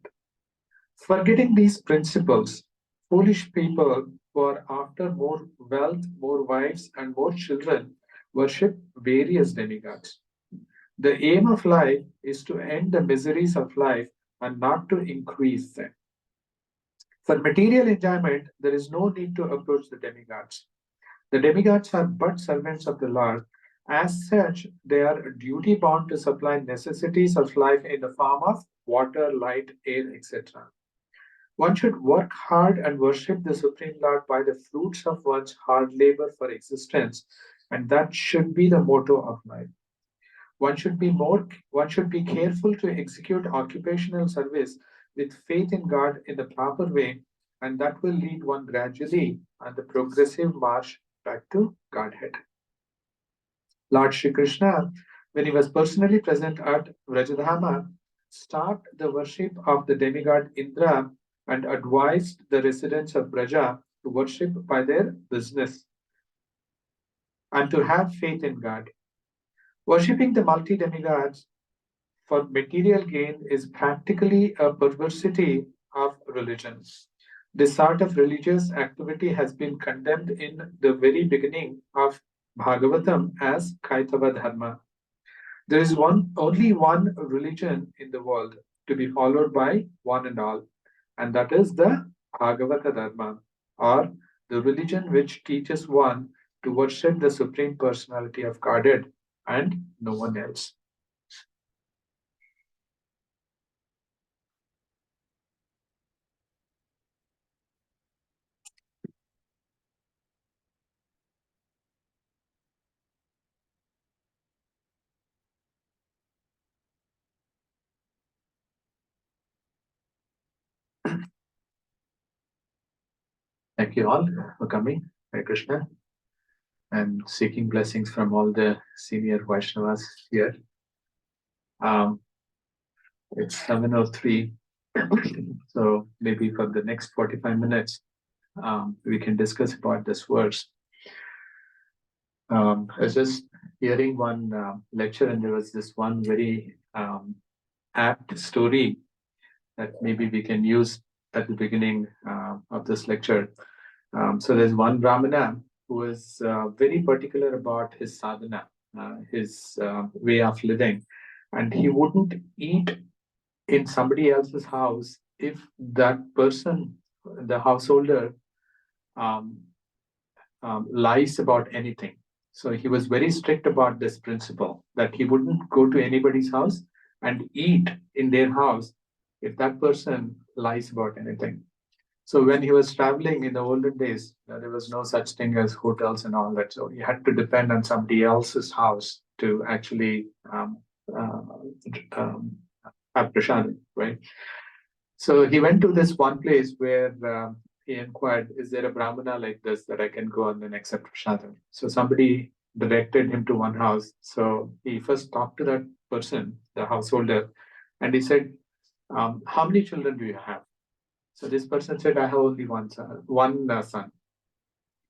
Forgetting these principles, foolish people who are after more wealth, more wives, and more children worship various demigods. The aim of life is to end the miseries of life and not to increase them. For material enjoyment, there is no need to approach the demigods. The demigods are but servants of the Lord. As such, they are duty bound to supply necessities of life in the form of water, light, air, etc. One should work hard and worship the Supreme Lord by the fruits of one's hard labor for existence, and that should be the motto of life. One should be careful to execute occupational service with faith in God in the proper way, and that will lead one gradually on the progressive march back to Godhead. Lord Shri Krishna, when he was personally present at Vrajadhama, stopped the worship of the demigod Indra and advised the residents of Braja to worship by their business and to have faith in God. Worshipping the multi-demigods for material gain is practically a perversity of religion. This sort of religious activity has been condemned in the very beginning of Bhagavatam as Kaitava Dharma. There is only one religion in the world to be followed by one and all, and that is the Bhagavata Dharma, or the religion which teaches one to worship the Supreme Personality of Godhead and no one else. Thank you all for coming, Hare Krishna, and seeking blessings from all the senior Vaishnavas here. It's 7:03, so maybe for the next 45 minutes, we can discuss about this verse. I was just hearing one lecture, and there was this one very apt story that maybe we can use at the beginning of this lecture. So there's one Brahmana who was very particular about his sadhana, his way of living, and he wouldn't eat in somebody else's house if that person, the householder, lies about anything. So he was very strict about this principle that he wouldn't go to anybody's house and eat in their house if that person lies about anything. So when he was traveling in the olden days, there was no such thing as hotels and all that. So he had to depend on somebody else's house to actually have prashadam, right? So he went to this one place where he inquired, is there a brahmana like this that I can go and then accept prashadam? So somebody directed him to one house. So he first talked to that person, the householder, and he said, how many children do you have? So this person said, I have only one son.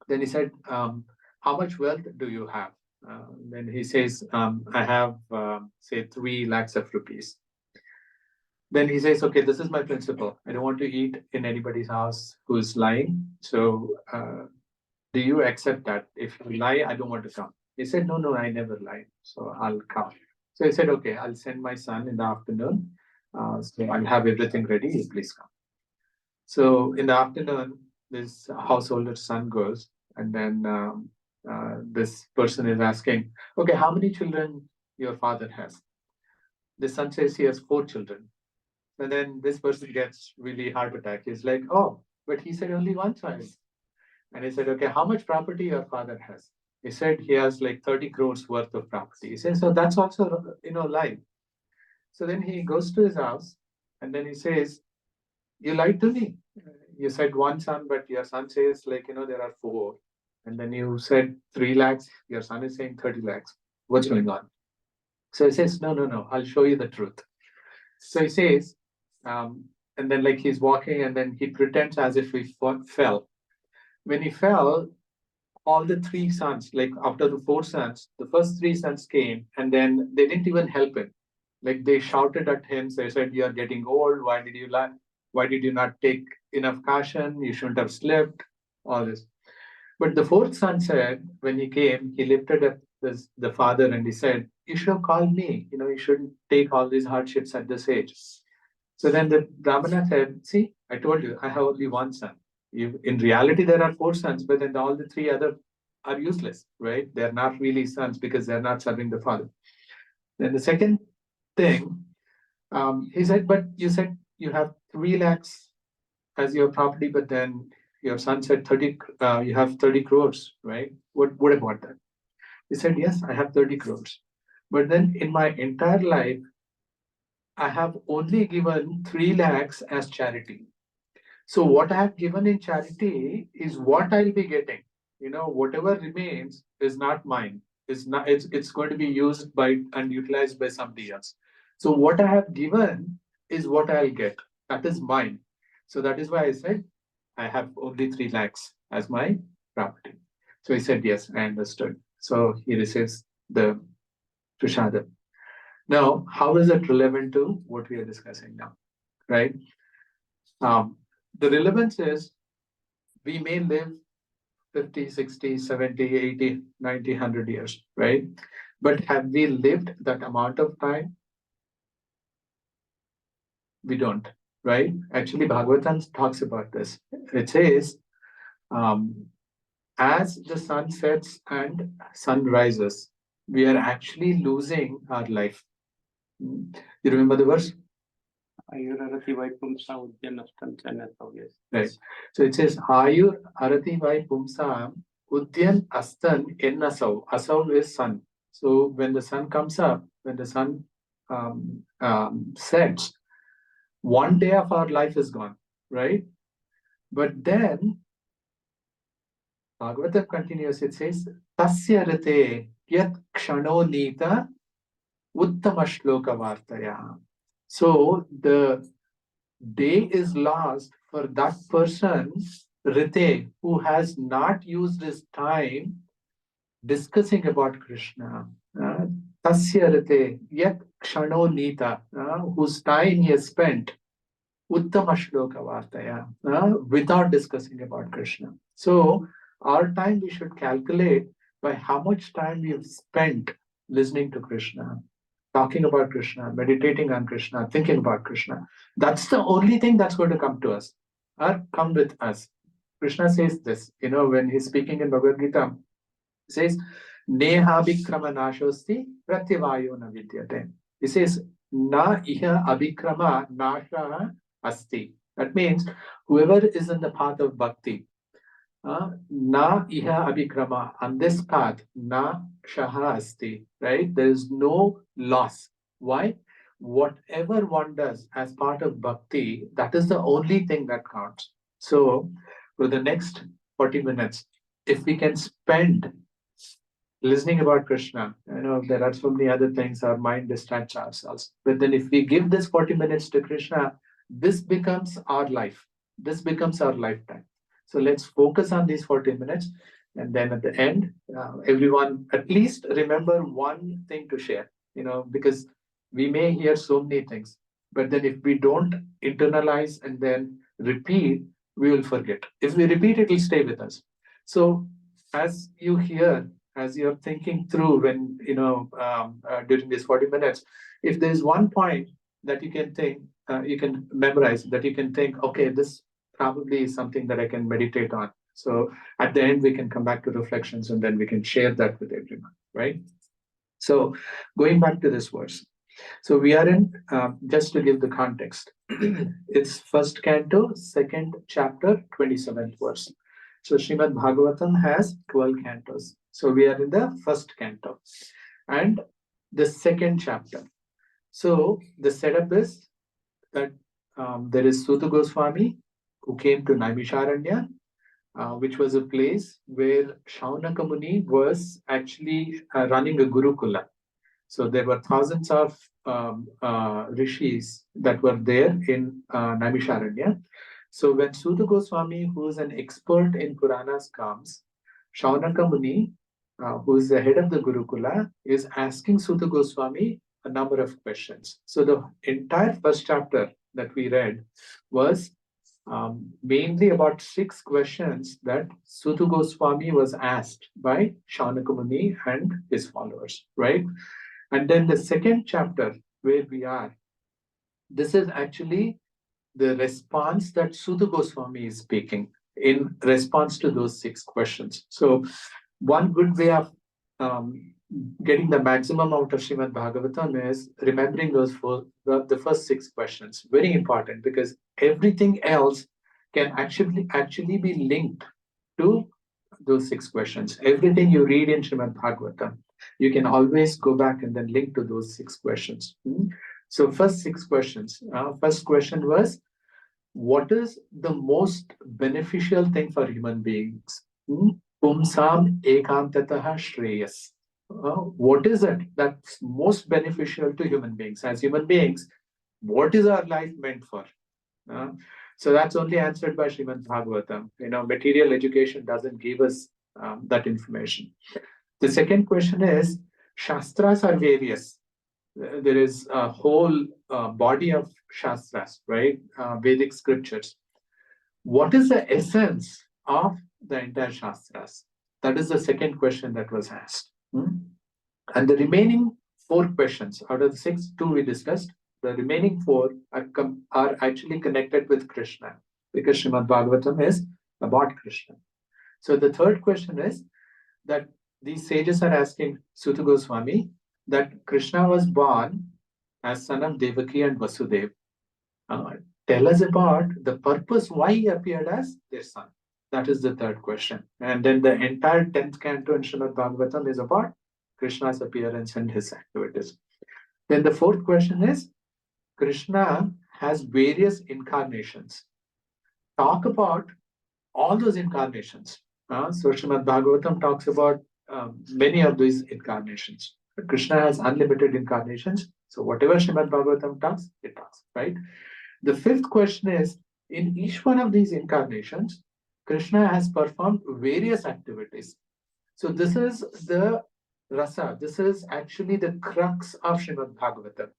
Then he said, how much wealth do you have? Then he says, I have, say, 3 lakhs of rupees. Then he says, okay, this is my principle. I don't want to eat in anybody's house who is lying. So do you accept that? If you lie, I don't want to come. He said, no, I never lie. So I'll come. So he said, okay, I'll send my son in the afternoon. So I'll have everything ready. Please come. So in the afternoon, this householder's son goes, and then this person is asking, okay, how many children your father has? The son says he has 4 children. And then this person gets really heart attack. He's like, oh, but he said only one child. And he said, okay, how much property your father has? He said he has like 30 crores worth of property. He says, so that's also, lie. So then he goes to his house, and then he says, you lied to me. You said one son, but your son says there are 4. And then you said 3 lakhs. Your son is saying 30 lakhs. What's going on? So he says, no, I'll show you the truth. So he says, and then he's walking, and then he pretends as if he fell. When he fell, all the 3 sons, after the 4 sons, the first 3 sons came, and then they didn't even help him. They shouted at him. So they said, you are getting old. Why did you lie? Why did you not take enough caution? You shouldn't have slept. All this. But the 4th son said, when he came, he lifted up the father, and he said, "You should have called me. You shouldn't take all these hardships at this age." So then the Brahmana said, "See, I told you, I have only one son. In reality, there are four sons, but then all the three other are useless, right? They're not really sons because they're not serving the father." Then the second thing, he said, "But you said you have 3 lakhs as your property, but then your son said 30, you have 30 crores, right? What about that?" He said, "Yes, I have 30 crores. But then in my entire life, I have only given 3 lakhs as charity. So what I have given in charity is what I'll be getting. Whatever remains is not mine. It's going to be used by and utilized by somebody else. So what I have given is what I'll get. That is mine. So that is why I said I have only 3 lakhs as my property." So he said, "Yes, I understood." So he receives the prashadam. Now, how is it relevant to what we are discussing now, right? The relevance is we may live 50, 60, 70, 80, 90, 100 years, right? But have we lived that amount of time? We don't, right? Actually, Bhagavatam talks about this. It says, as the sun sets and sun rises, we are actually losing our life. You remember the verse? Right. So it says, Ayur Arati Vai Pumsam Udyan Astan Ennasau. Asau is sun. So when the sun comes up, when the sun sets, one day of our life is gone, right? But then Bhagavatam continues, it says, Tasya Rite Yat Kshano Nita Uttama Shloka Vartaya. So the day is lost for that person, Rite, who has not used his time discussing about Krishna. Tasya Rite Yat Kshano Nita, whose time he has spent Uttama Shloka Vartaya, without discussing about Krishna. So our time we should calculate by how much time we have spent listening to Krishna, talking about Krishna, meditating on Krishna, thinking about Krishna. That's the only thing that's going to come to us or come with us. Krishna says this, when he's speaking in Bhagavad Gita, he says, Neha Abhikrama Nashosti Pratyevayo na vidyate. He says, Na iha Abhikrama Nasha Asti. That means whoever is in the path of bhakti, na iha abhikrama, on this path, na shaha asti, right? There is no loss. Why? Whatever one does as part of bhakti, that is the only thing that counts. So for the next 40 minutes, if we can spend listening about Krishna, there are so many other things, our mind distracts ourselves. But then if we give this 40 minutes to Krishna, this becomes our life. This becomes our lifetime. So let's focus on these 40 minutes. And then at the end, everyone at least remember one thing to share, because we may hear so many things. But then if we don't internalize and then repeat, we will forget. If we repeat, it will stay with us. So as you hear, as you're thinking through when, during these 40 minutes, if there's one point that you can think, you can memorize, that you can think, okay, this probably is something that I can meditate on. So at the end, we can come back to reflections and then we can share that with everyone, right? So going back to this verse. So we are in, just to give the context, it's first canto, second chapter, 27th verse. So Srimad Bhagavatam has 12 cantos. So we are in the first canto and the second chapter. So the setup is that there is Suta Goswami who came to Naimisharanya, which was a place where Shaunaka Muni was actually running a Gurukula. So there were thousands of rishis that were there in Naimisharanya. So when Suta Goswami, who is an expert in Puranas, comes, Shaunaka Muni, who is the head of the Gurukula, is asking Suta Goswami a number of questions. So the entire first chapter that we read was mainly about 6 questions that Suta Goswami was asked by Shaunaka Muni and his followers, right? And then the second chapter where we are, this is actually the response that Suta Goswami is speaking in response to those 6 questions. So one good way of getting the maximum out of Srimad Bhagavatam is remembering the first 6 questions. Very important, because everything else can actually be linked to those 6 questions. Everything you read in Srimad Bhagavatam, you can always go back and then link to those 6 questions. So first 6 questions. First question was, what is the most beneficial thing for human beings? Pumsam ekantataha shreyas. What is it that's most beneficial to human beings? As human beings, what is our life meant for? So that's only answered by Srimad Bhagavatam. Material education doesn't give us that information. The second question is, Shastras are various. There is a whole body of Shastras, right? Vedic scriptures. What is the essence of the entire Shastras? That is the second question that was asked. And the remaining 4 questions, out of the 6, 2 we discussed, the remaining 4 are actually connected with Krishna, because Srimad Bhagavatam is about Krishna. So the third question is that these sages are asking Suta Goswami that Krishna was born as son of Devaki and Vasudeva. Tell us about the purpose why he appeared as their son. That is the third question. And then the entire 10th canto in Srimad Bhagavatam is about Krishna's appearance and his activities. Then the fourth question is, Krishna has various incarnations. Talk about all those incarnations. So Srimad Bhagavatam talks about many of these incarnations. Krishna has unlimited incarnations. So whatever Srimad Bhagavatam talks, it talks, right? The fifth question is, in each one of these incarnations, Krishna has performed various activities. So this is the rasa. This is actually the crux of Srimad Bhagavatam,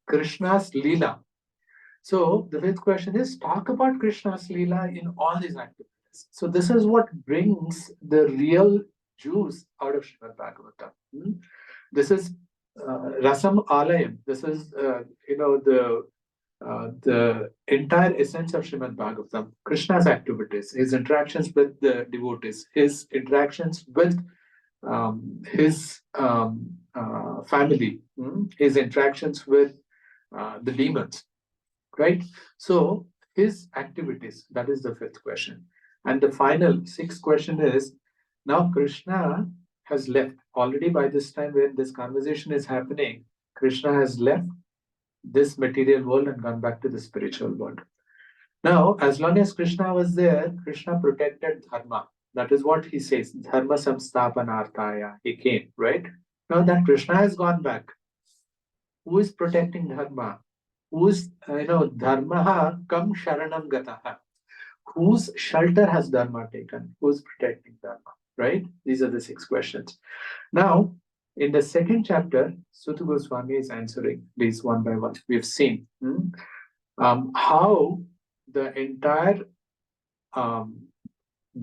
Krishna's Leela. So the fifth question is, talk about Krishna's Leela in all these activities. So this is what brings the real juice out of Srimad Bhagavatam. This is Rasam Alayam. This is, the entire essence of Srimad Bhagavatam, Krishna's activities, his interactions with the devotees, his interactions with his family, his interactions with the demons, right? So his activities, that is the fifth question. And the final sixth question is, now Krishna has left. Already by this time when this conversation is happening, Krishna has left this material world and gone back to the spiritual world. Now, as long as Krishna was there, Krishna protected dharma. That is what he says, dharma samsthapanarthaya. He came, right? Now that Krishna has gone back, who is protecting dharma? Whose, dharma kam sharanam gataha. Whose shelter has dharma taken? Who's protecting dharma, right? These are the 6 questions. Now, in the second chapter, Suta Goswami is answering these one by one. We've seen how the entire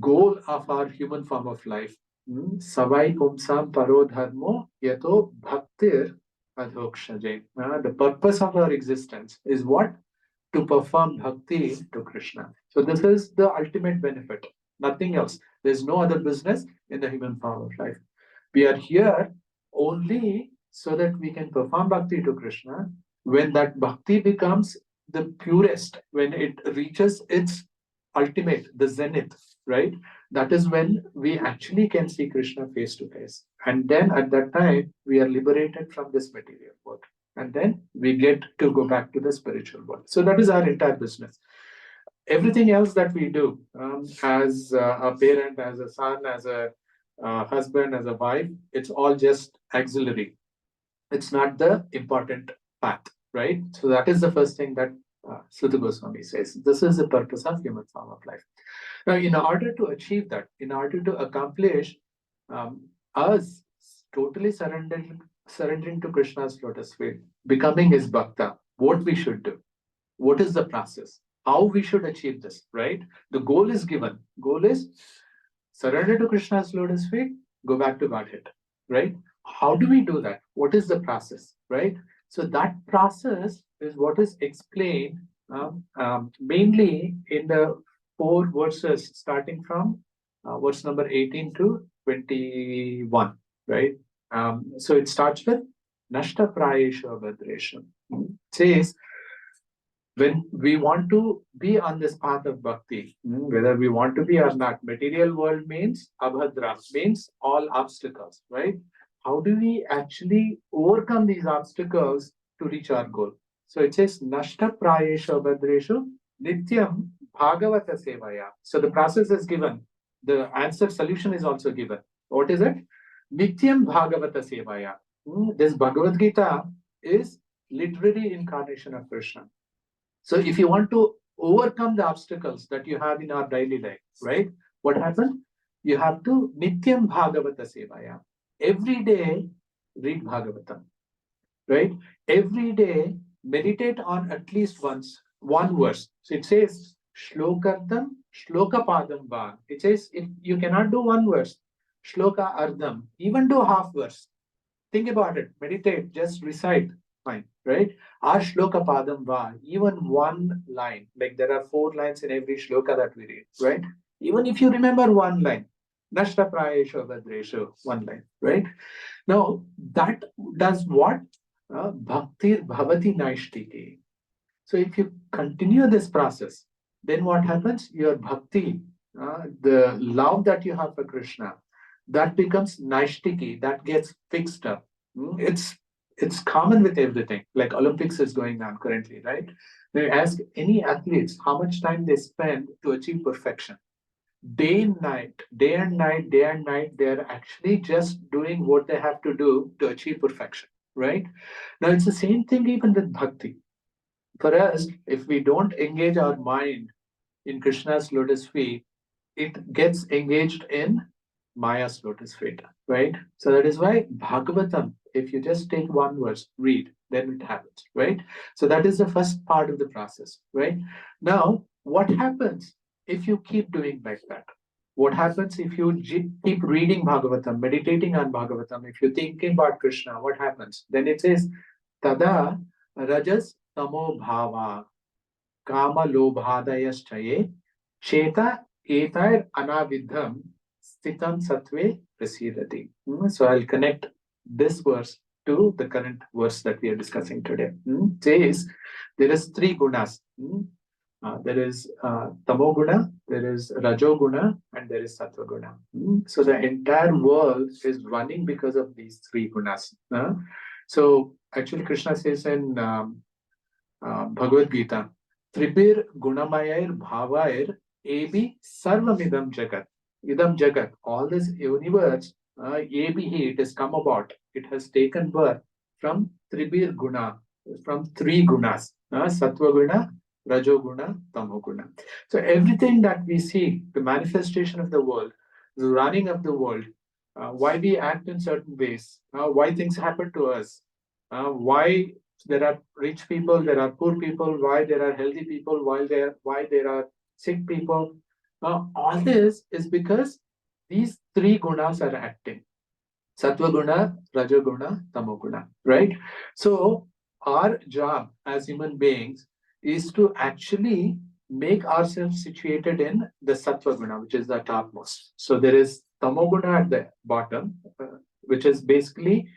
goal of our human form of life, savai pumsam paro dharmo yato bhaktir adhokshaje. The purpose of our existence is what? To perform bhakti to Krishna. So this is the ultimate benefit, nothing else. There's no other business in the human form of life. We are here only so that we can perform bhakti to Krishna. When that bhakti becomes the purest, when it reaches its ultimate, the zenith, right? That is when we actually can see Krishna face to face. And then at that time, we are liberated from this material world. And then we get to go back to the spiritual world. So that is our entire business. Everything else that we do as a parent, as a son, as a husband, as a wife, it's all just auxiliary. It's not the important path, right? So that is the first thing that Suta Goswami says. This is the purpose of human form of life. Now, in order to achieve that, in order to accomplish us totally surrendering to Krishna's lotus feet, becoming his bhakta, what we should do? What is the process? how we should achieve this, right? The goal is given. Goal is surrender to Krishna's lotus feet, go back to Godhead, right? How do we do that? What is the process, right? So that process is what is explained mainly in the 4 verses starting from verse number 18 to 21, right? So it starts with Nashta Prayesha Bhadresha. It says, when we want to be on this path of bhakti, whether we want to be or not, material world means abhadra, means all obstacles, right? How do we actually overcome these obstacles to reach our goal? So it says, Nashta Prayesha Bhadreshu Nityam Bhagavata Sevaya. So the process is given. The answer solution is also given. What is it? Nityam Bhagavata Sevaya. This Bhagavad Gita is literary incarnation of Krishna. So if you want to overcome the obstacles that you have in our daily life, right? What happens? You have to Nityam Bhagavata Sevaya. Every day read Bhagavatam, right? Every day meditate on at least one verse. So it says Shlokartam, Shlokapadam Va. It says if you cannot do one verse, Shloka Ardham, even do half verse. Think about it, meditate, just recite, fine, right? Our shloka padam va, even one line, like there are 4 lines in every shloka that we read, right? Even if you remember one line, Nashta Prayesha Bhadresha, one line, right? Now, that does what? Bhaktir Bhavati Naishtiki. So if you continue this process, then what happens? Your bhakti, the love that you have for Krishna, that becomes naishtiki, that gets fixed up. It's common with everything. Like Olympics is going on currently, right? They ask any athletes how much time they spend to achieve perfection. Day and night, day and night, day and night, they're actually just doing what they have to do to achieve perfection, right? Now it's the same thing even with bhakti. For us, if we don't engage our mind in Krishna's lotus feet, it gets engaged in Maya's lotus feet, right? So that is why Bhagavatam, if you just take one verse, read, then it happens, right? So that is the first part of the process, right? Now, what happens if you keep doing like that? What happens if you keep reading Bhagavatam, meditating on Bhagavatam, if you're thinking about Krishna, what happens? Then it says, Tada Rajas Tamo Bhava Kama Lobhadayaschaye Cheta Etair Anavidham Stitam Satve Prasidati. So I'll connect this verse to the current verse that we are discussing today. Says there is 3 gunas. There is Tamoguna, there is Rajoguna, and there is Sattva-guna. So the entire world is running because of these 3 gunas. So actually Krishna says in Bhagavad Gita, Tribir Gunamayair Bhavair Ebi Sarvamidam Jagat. Idam Jagat, all this universe, Ebihi, it has come about. It has taken birth from Tribir Guna, from 3 gunas, Sattva Guna, Rajoguna, Tamoguna. So everything that we see, the manifestation of the world, the running of the world, why we act in certain ways, why things happen to us, why there are rich people, there are poor people, why there are healthy people, why there are sick people. All this is because these 3 gunas are acting. Sattva guna, Rajoguna, Tamoguna, right? So our job as human beings is to actually make ourselves situated in the Sattva guna, which is the topmost. So there is Tamoguna at the bottom, which is basically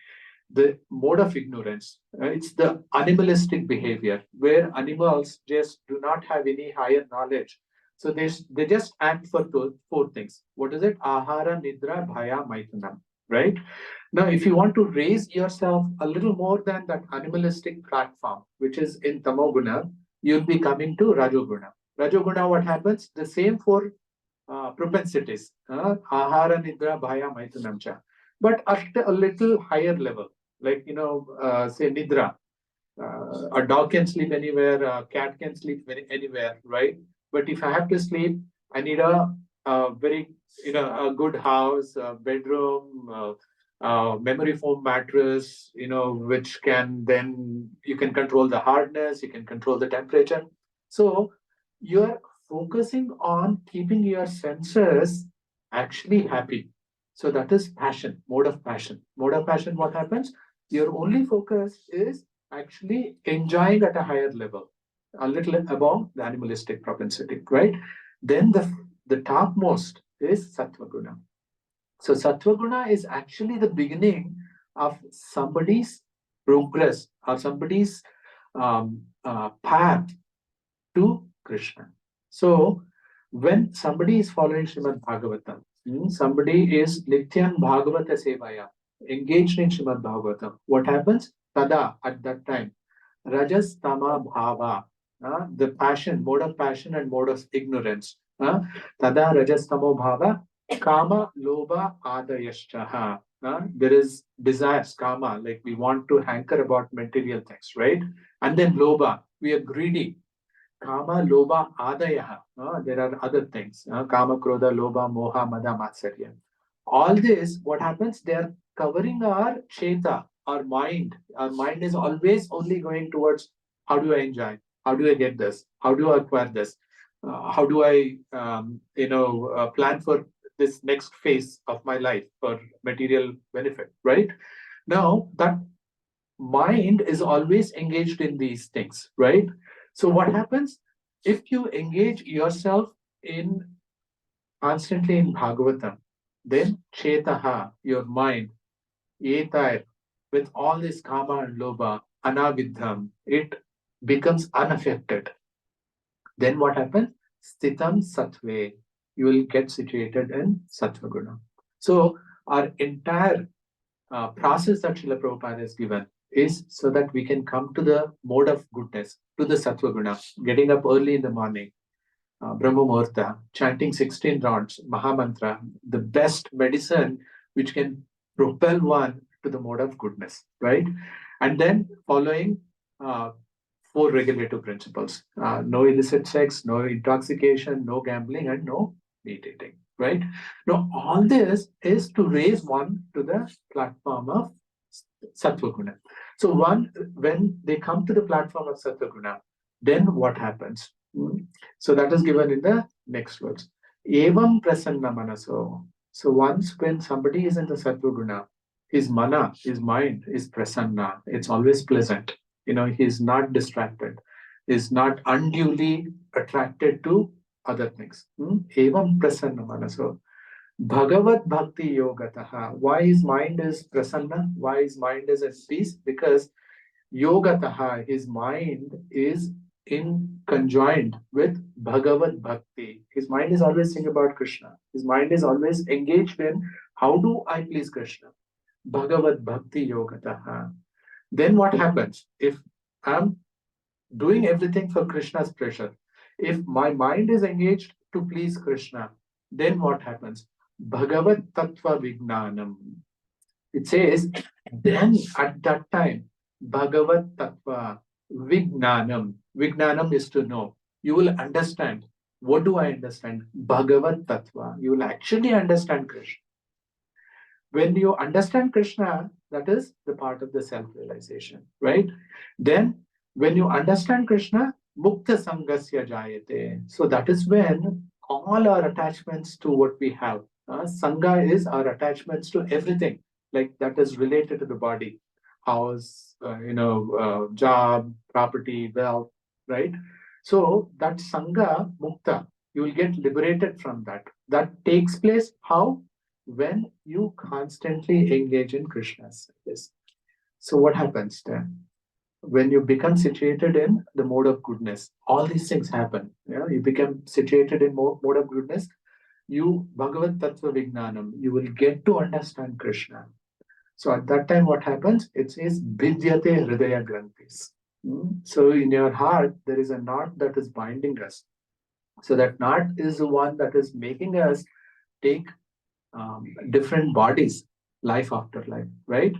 the mode of ignorance. It's the animalistic behavior where animals just do not have any higher knowledge. So they just act for 4 things. What is it? Ahara, Nidra, Bhaya, Maitunam. Right? Now, if you want to raise yourself a little more than that animalistic platform, which is in Tamoguna, you'll be coming to Rajoguna. Rajoguna, what happens? The same 4 propensities. Ahara, Nidra, Bhaya, Maitunamcha. But at a little higher level, like, say Nidra. A dog can sleep anywhere, a cat can sleep anywhere, right? But if I have to sleep, I need a very, a good house, a bedroom, memory foam mattress, which can then, you can control the hardness, you can control the temperature. So you're focusing on keeping your senses actually happy. So that is passion, mode of passion. Mode of passion, what happens? Your only focus is actually enjoying at a higher level, a little above the animalistic propensity, right? Then the topmost is sattva guna. So sattva guna is actually the beginning of somebody's progress or somebody's path to Krishna. So when somebody is following Srimad Bhagavatam, somebody is Nityan Bhagavata Sevaya, engaged in Srimad Bhagavatam, what happens? Tada, at that time, Rajas Tama Bhava, the passion, mode of passion and mode of ignorance. Tada Rajas Tamo Bhava, Kama Loba Adayashchaha. There is desires, kama, like we want to hanker about material things, right? And then loba, we are greedy. Kama, Loba, Adayaha. There are other things. Kama, Krodha, Loba, Moha, Mada, Matsarya. All this, what happens? They are covering our cheta, our mind. Our mind is always only going towards how do I enjoy? How do I get this? How do I acquire this? How do I, plan for this next phase of my life for material benefit, right? Now, that mind is always engaged in these things, right? So what happens if you engage yourself in constantly in Bhagavatam, then Chetaha, your mind, Etai, with all this Kama and Loba, Anavidham, it becomes unaffected. Then what happens? Sthitam Sattve, you will get situated in Sattva Guna. So our entire process that Srila Prabhupada has given is so that we can come to the mode of goodness, to the Sattva Guna, getting up early in the morning, Brahma Muhurta, chanting 16 rounds, Mahamantra, the best medicine which can propel one to the mode of goodness, right? And then following uh, four regulative principles: no illicit sex, no intoxication, no gambling, and no meat eating, right? Now, all this is to raise one to the platform of Sattva Guna. So, when they come to the platform of Sattva Guna, then what happens? So that is given in the next words. Evam prasanna manaso. So once when somebody is in the Sattva Guna, his mana, his mind is prasanna. It's always pleasant. He's not distracted. He's not unduly attracted to other things. Evam prasanna manaso. Bhagavat Bhakti Yogataha. Why his mind is prasanna? Why his mind is at peace? Because Yogataha, his mind is in conjoined with Bhagavat Bhakti. His mind is always thinking about Krishna. His mind is always engaged in how do I please Krishna? Bhagavat Bhakti Yogataha. Then what happens? If I'm doing everything for Krishna's pleasure, if my mind is engaged to please Krishna, then what happens? Bhagavat Tattva Vignanam. It says, then at that time, Bhagavat Tattva Vignanam. Vignanam is to know. You will understand. What do I understand? Bhagavat Tattva. You will actually understand Krishna. When you understand Krishna, that is the part of the self-realization, right? Then when you understand Krishna, Mukta Sangasya Jayate. So that is when all our attachments to what we have. Sangha is our attachments to everything, like that is related to the body, house, job, property, wealth, right? So that Sangha, Mukta, you will get liberated from that. That takes place how? When you constantly engage in Krishna's service. So what happens then? When you become situated in the mode of goodness, all these things happen. You become situated in mode of goodness. You Bhagavat Tattva Vignanam, you will get to understand Krishna. So at that time, what happens? It says Vidyate Hridaya Granthis. So in your heart, there is a knot that is binding us. So that knot is the one that is making us take different bodies, life after life, right?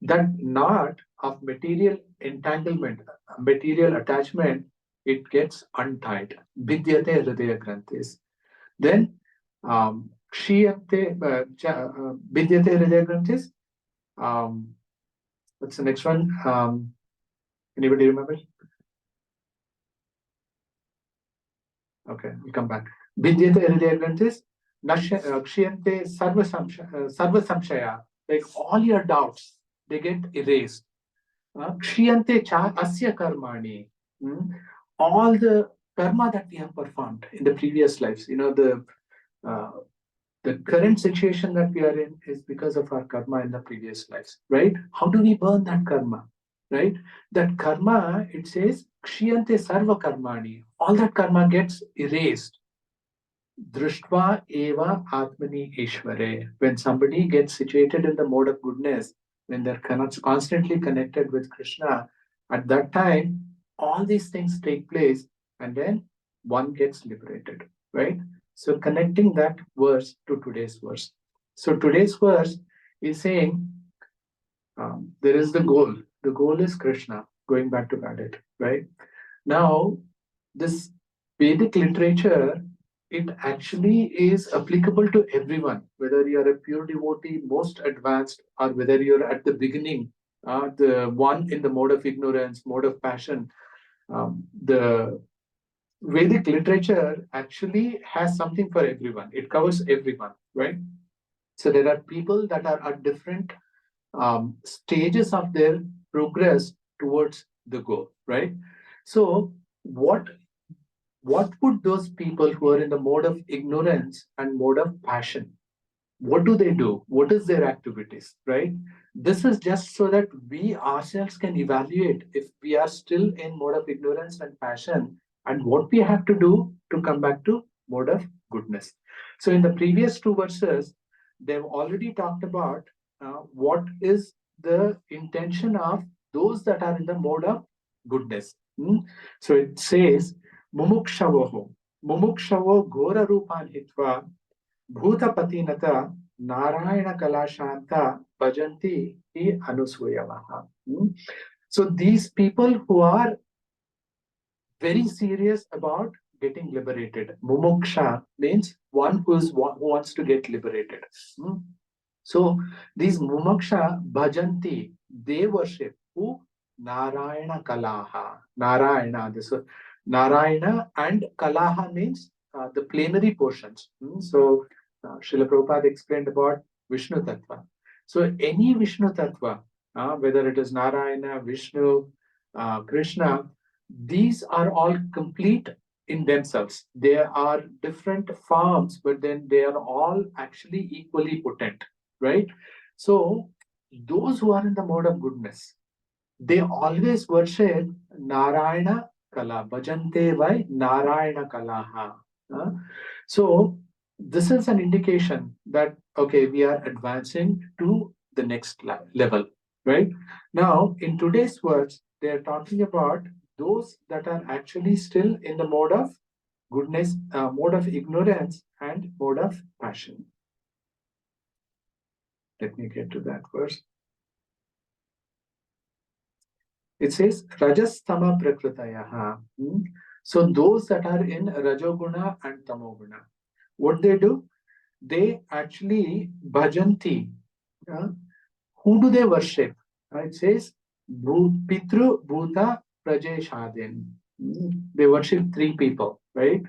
That knot of material entanglement, material attachment, it gets untied. Vidyate Hridaya Granthis. Then, Kshiyate, Vidyate Hridaya Granthis. What's the next one? Anybody remember? Okay, we'll come back. Vidyate earlier is Kshiyante Sarva Samshaya. Like all your doubts, they get erased. Kshiyante cha asya karmani. All the karma that we have performed in the previous lives, the current situation that we are in is because of our karma in the previous lives, right? How do we burn that karma, right? That karma, it says, kshiyante sarva karmani. All that karma gets erased. Drishtva eva atmani ishvare. When somebody gets situated in the mode of goodness, when they're constantly connected with Krishna, at that time, all these things take place and then one gets liberated, right? So connecting that verse to today's verse. So today's verse is saying there is the goal. The goal is Krishna, going back to Gadget, right? Now, this Vedic literature, it actually is applicable to everyone, whether you're a pure devotee, most advanced, or whether you're at the beginning, the one in the mode of ignorance, mode of passion. The Vedic literature actually has something for everyone. It covers everyone, right? So there are people that are at different stages of their progress towards the goal, right? So what would those people who are in the mode of ignorance and mode of passion, what do they do? What is their activities, right? This is just so that we ourselves can evaluate if we are still in mode of ignorance and passion and what we have to do to come back to mode of goodness. So in the previous two verses, they've already talked about what is the intention of those that are in the mode of goodness. So it says, Mumukshavoho, Mumukshavo Gora Rupan Hitva Bhutapatinata Narayana Kalashanta Bhajanti hi Anusuyavaha. So these people who are very serious about getting liberated. Mumuksha means one who wants to get liberated. So these Mumuksha Bhajanti, they worship who? Narayana Kalaha. Narayana. This Narayana and Kalaha means the plenary portions. So Srila Prabhupada explained about Vishnu Tattva. So any Vishnu Tattva, whether it is Narayana, Vishnu, Krishna, these are all complete in themselves. They are different forms, but then they are all actually equally potent, right? So those who are in the mode of goodness, they always worship Narayana Kala, Bhajante by Narayana Kalaha. So this is an indication that, okay, we are advancing to the next level, right? Now, in today's words, they are talking about those that are actually still in the mode of goodness, mode of ignorance, and mode of passion. Let me get to that verse. It says Rajastama Prakritayaha. So those that are in Rajoguna and Tamoguna, what they do? They actually bhajanti. Who do they worship? It says Pitru Bhuta Prajeshadin. They worship three people, right?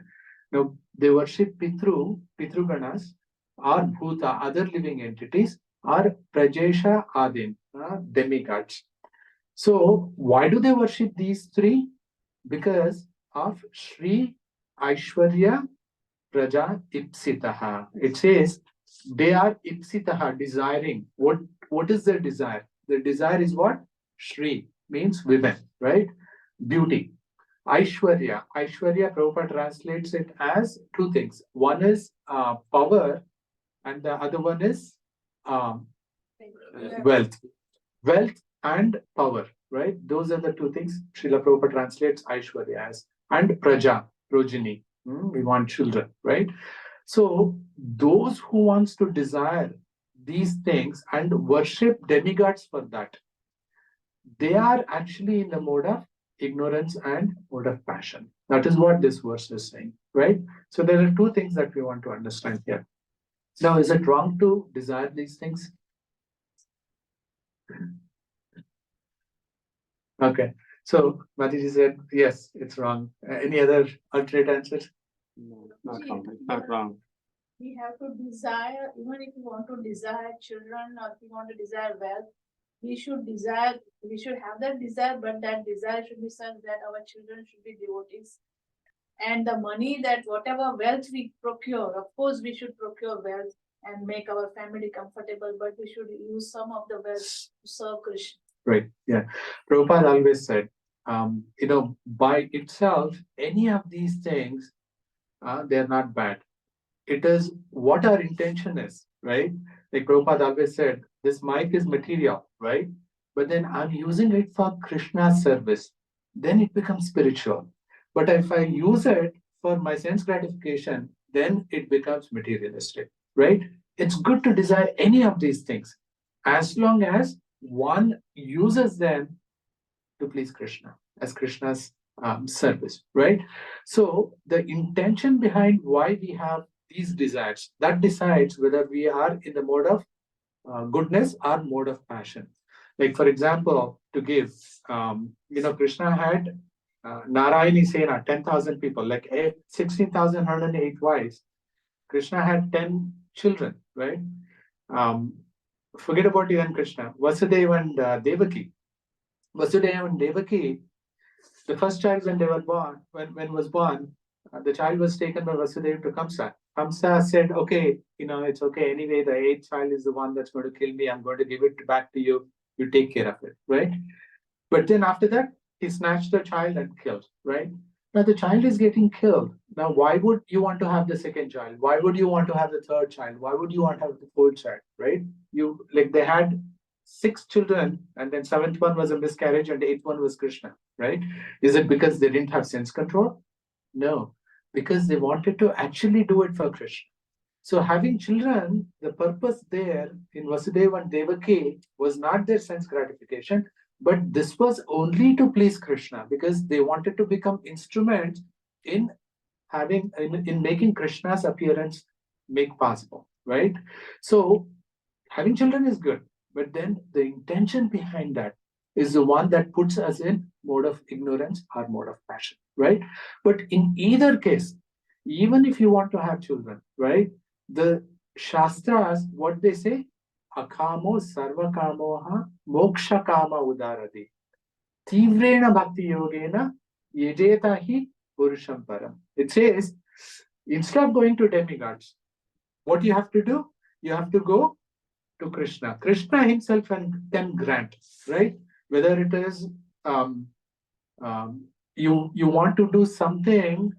Now they worship Pitruganas, or Bhuta, other living entities, or Prajesha Adin, demigods. So why do they worship these three? Because of Sri Aishwarya Praja Ipsitaha. It says they are Ipsitaha, desiring. What is their desire? Their desire is what? Shri means women, right? Beauty. Aishwarya. Aishwarya, Prabhupada translates it as two things. One is power, and the other one is wealth. Wealth and power, right? Those are the two things Srila Prabhupada translates Aishwarya as. And Praja, progeny. We want children, right? So those who wants to desire these things and worship demigods for that, they are actually in the mode of ignorance and mode of passion. That is what this verse is saying, right? So there are two things that we want to understand here. Now, is it wrong to desire these things? Okay. So Mataji said, yes, it's wrong. Any other alternate answers? No, not wrong. It's not wrong. We have to desire, even if you want to desire children or if you want to desire wealth, we should have that desire, but that desire should be such that our children should be devotees. And the money that whatever wealth we procure, of course, we should procure wealth and make our family comfortable, but we should use some of the wealth to serve Krishna. Right. Yeah. Prabhupada always said, by itself, any of these things, they're not bad. It is what our intention is, right? Like Prabhupada always said, this mic is material, right? But then I'm using it for Krishna's service. Then it becomes spiritual. But if I use it for my sense gratification, then it becomes materialistic, right? It's good to desire any of these things as long as one uses them to please Krishna as Krishna's service, right? So the intention behind why we have these desires, that decides whether we are in the mode of goodness or mode of passion. Like for example, to give, Krishna had Narayani Sena, 10,000 people, like 16,108 wives. Krishna had 10 children, right? Forget about even Krishna, Vasudeva and Devaki. Vasudeva and Devaki, the first child when they were born, when was born, the child was taken by Vasudeva to Kamsa. Kamsa said, okay, it's okay. Anyway, the eighth child is the one that's going to kill me. I'm going to give it back to you. You take care of it, right? But then after that, he snatched the child and killed, right? Now the child is getting killed. Now, why would you want to have the second child? Why would you want to have the third child? Why would you want to have the fourth child, right? They had 6 children, and then 7th one was a miscarriage, and 8th one was Krishna, right? Is it because they didn't have sense control? No, because they wanted to actually do it for Krishna. So having children, the purpose there in Vasudeva and Devaki was not their sense gratification, but this was only to please Krishna because they wanted to become instruments in making Krishna's appearance make possible, right? So having children is good, but then the intention behind that is the one that puts us in mode of ignorance or mode of passion, right? But in either case, even if you want to have children, right? The Shastras, what they say, akamo sarva kamoha moksha kama udarati. Tivrena bhakti yogena yejeta hi purusham param. It says, instead of going to demigods, what you have to do? You have to go to Krishna. Krishna himself can grant, right? Whether it is you want to do something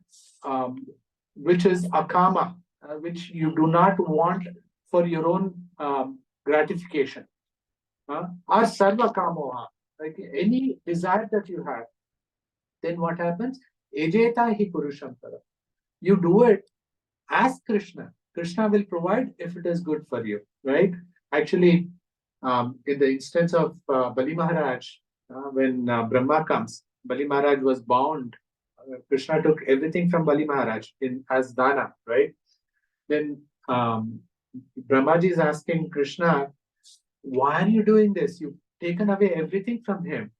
which is akama, which you do not want for your own gratification, or sarva kamoha, like any desire that you have, then what happens? Ejeta hi purusham para. You do it as Krishna. Krishna will provide if it is good for you, right? Actually, in the instance of Bali Maharaj, when Brahma comes, Bali Maharaj was bound. Krishna took everything from Bali Maharaj as dana, right? Then Brahmaji is asking Krishna, why are you doing this? You've taken away everything from him.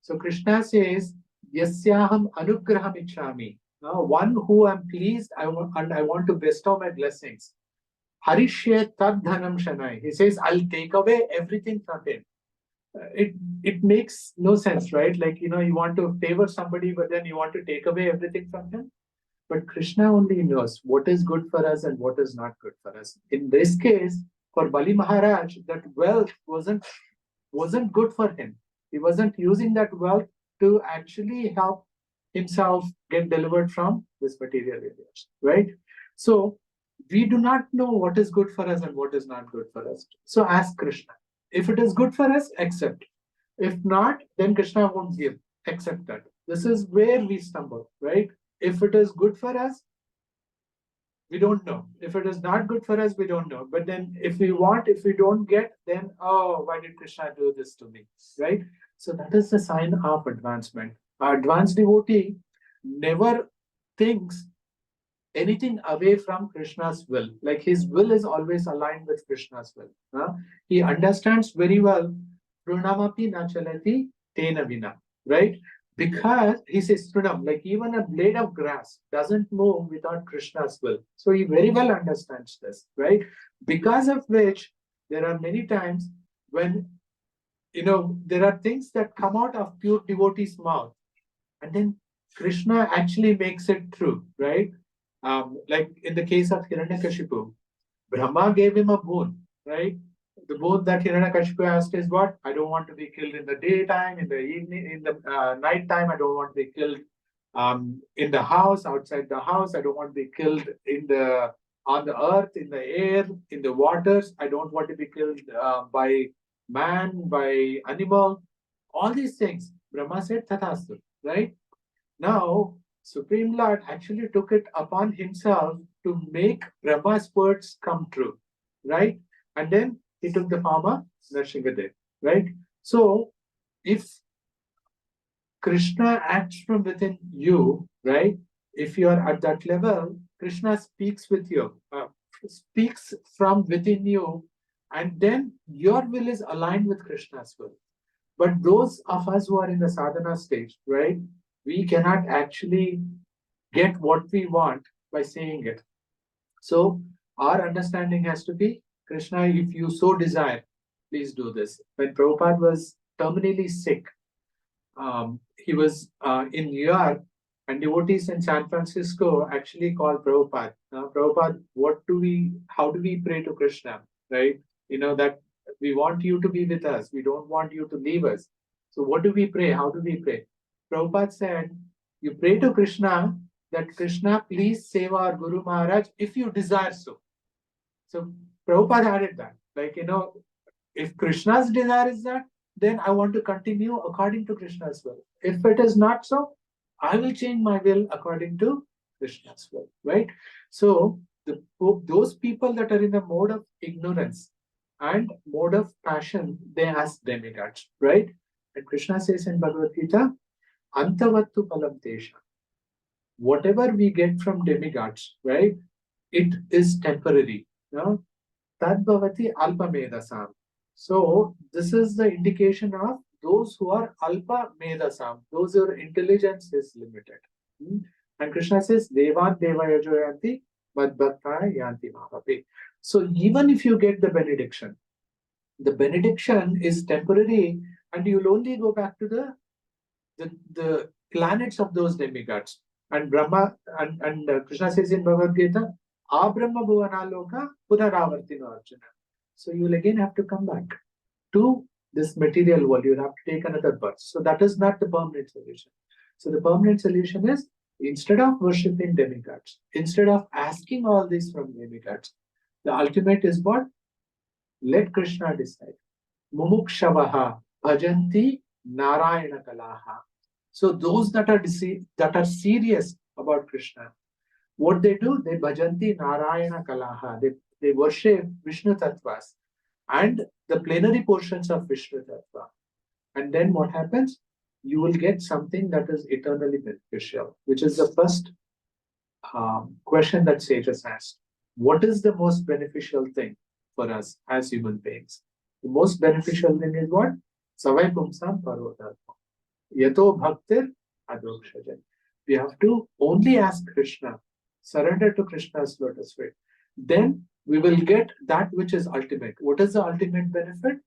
So Krishna says, Yasyaham anugraham ichhami. One who I'm pleased, I want to bestow my blessings. Harishye tad dhanam shanai. He says, I'll take away everything from him. It makes no sense, right? Like, you want to favor somebody, but then you want to take away everything from him. But Krishna only knows what is good for us and what is not good for us. In this case, for Bali Maharaj, that wealth wasn't good for him. He wasn't using that wealth to actually help himself get delivered from this material areas, right? So we do not know what is good for us and what is not good for us. So ask Krishna. If it is good for us, accept. If not, then Krishna won't give. Accept that. This is where we stumble, right? If it is good for us, we don't know. If it is not good for us, we don't know. But then if we don't get, then, oh, why did Krishna do this to me, right? So that is the sign of advancement. Our advanced devotee never thinks anything away from Krishna's will. Like his will is always aligned with Krishna's will. He understands very well, Prunamapi na chalati tena vina, right? Because he says, Srinam, like even a blade of grass doesn't move without Krishna's will. So he very well understands this, right? Because of which there are many times when, there are things that come out of pure devotee's mouth, and then Krishna actually makes it true, right? Like in the case of Hiranyakashipu, Brahma gave him a boon, right? The boon that Hiranyakashipu asked is what? I don't want to be killed in the daytime, in the evening, in the night time. I don't want to be killed in the house, outside the house. I don't want to be killed on the earth, in the air, in the waters. I don't want to be killed by man, by animal. All these things. Brahma said, Tathastu, right? Now, Supreme Lord actually took it upon himself to make Brahma's words come true, right? And then he took the form of Nrsimhadev, right? So, if Krishna acts from within you, right? If you are at that level, Krishna speaks with you, speaks from within you, and then your will is aligned with Krishna's will. But those of us who are in the sadhana stage, right, we cannot actually get what we want by saying it. So our understanding has to be, Krishna, if you so desire, please do this. When Prabhupada was terminally sick, he was in New York, and devotees in San Francisco actually called Prabhupada. Prabhupada, how do we pray to Krishna, right? That we want you to be with us. We don't want you to leave us. So what do we pray? How do we pray? Prabhupada said, you pray to Krishna that Krishna, please save our Guru Maharaj if you desire so. So Prabhupada added that, like, if Krishna's desire is that, then I want to continue according to Krishna's will. If it is not so, I will change my will according to Krishna's will, right? So those people that are in the mode of ignorance and mode of passion, they ask demigods, right? And Krishna says in Bhagavad Gita, Antavattu palam tesha. Whatever we get from demigods, right? It is temporary. Tadbhavati alpamedasam. So this is the indication of those who are alpa medasam, those whose intelligence is limited. And Krishna says, Devan devaya joyanti madbhaktaya yanti mahapi. So even if you get the benediction is temporary, and you'll only go back to the planets of those demigods. And Brahma and Krishna says in Bhagavad Gita, Abrahma bhuvana loka punaravartino arjuna. So you'll again have to come back to this material world. You'll have to take another birth. So that is not the permanent solution. So the permanent solution is, instead of worshipping demigods, instead of asking all this from demigods, the ultimate is what? Let Krishna decide. Mumukshavaha bhajanti narayana kalaha. So those that are serious about Krishna, what they do, they bhajanti narayana kalaha. They worship Vishnu tattvas and the plenary portions of Vishnu tattva. And then what happens? You will get something that is eternally beneficial, which is the first question that sages asked. What is the most beneficial thing for us as human beings? The most beneficial thing is what? Savai pumsam parodharma. Yato bhaktir adhokshajan. We have to only ask Krishna, surrender to Krishna's lotus feet. Then we will get that which is ultimate. What is the ultimate benefit?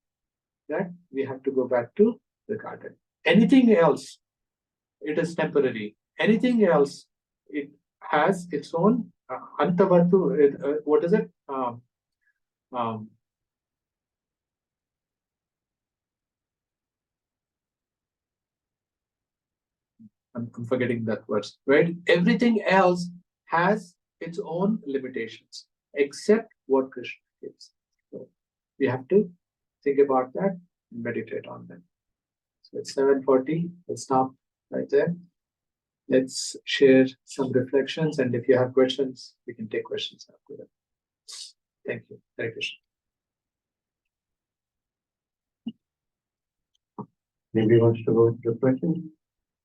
That we have to go back to the garden. Anything else, it is temporary. Anything else, it has its own antavatu. What is it? Um, I'm forgetting that word, right? Everything else has its own limitations, except what Krishna gives. So we have to think about that and meditate on them. So it's 7:40. Let's stop right there. Let's share some reflections, and if you have questions, we can take questions after that. Thank you. Hare Krishna. Anybody wants to go with the question?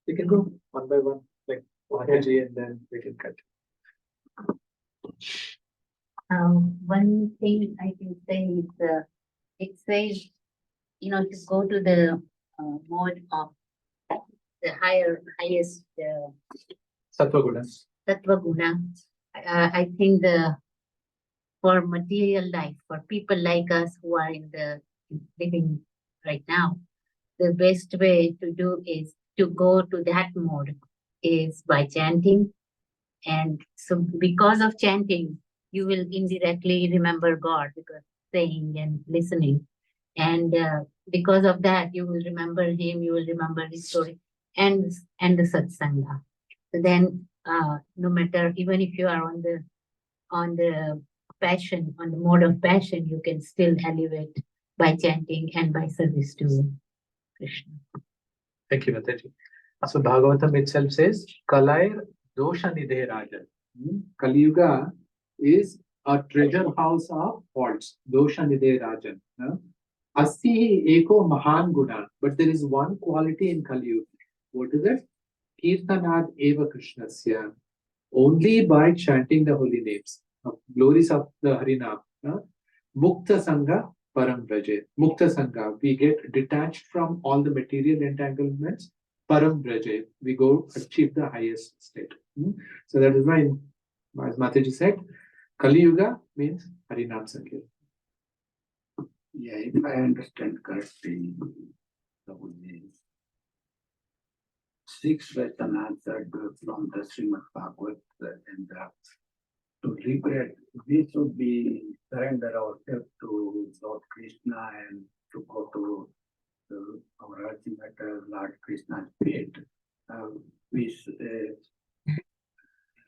We can go one by one, like Mahaji, and then we can cut. One thing I can say is, it says, to go to the mode of the highest Sattva gunas. Tattva Guna. I think for material life, for people like us who are in the living right now, the best way to do is to go to that mode is by chanting. And so because of chanting, you will indirectly remember God because saying and listening. And because of that, you will remember him, you will remember his story and the satsanga. So then no matter, even if you are on the passion, on the mode of passion, you can still elevate by chanting and by service to Krishna. Thank you, Mataji. So Bhagavatam itself says, Kalair dosha nidhe rajan. Kali Yuga is a treasure house of faults. Dosha nidhe rajan. Asti eko mahan guna. But there is one quality in Kali Yuga. What is it? Kirtanad eva Krishnasya. Only by chanting the holy names, glories of the Harinam. Mukta Sangha Param Braje. Mukta Sangha, we get detached from all the material entanglements. Param Braje, we go achieve the highest state. So that is why, as Mataji said, Kali Yuga means Harinam Sankirtan. Yeah, if I understand correctly, Prabhuji, 6 questions answered from the Srimad Bhagavatam, and to liberate, we should be surrender ourselves to Lord Krishna and to go to our ultimate Lord Krishna's feet.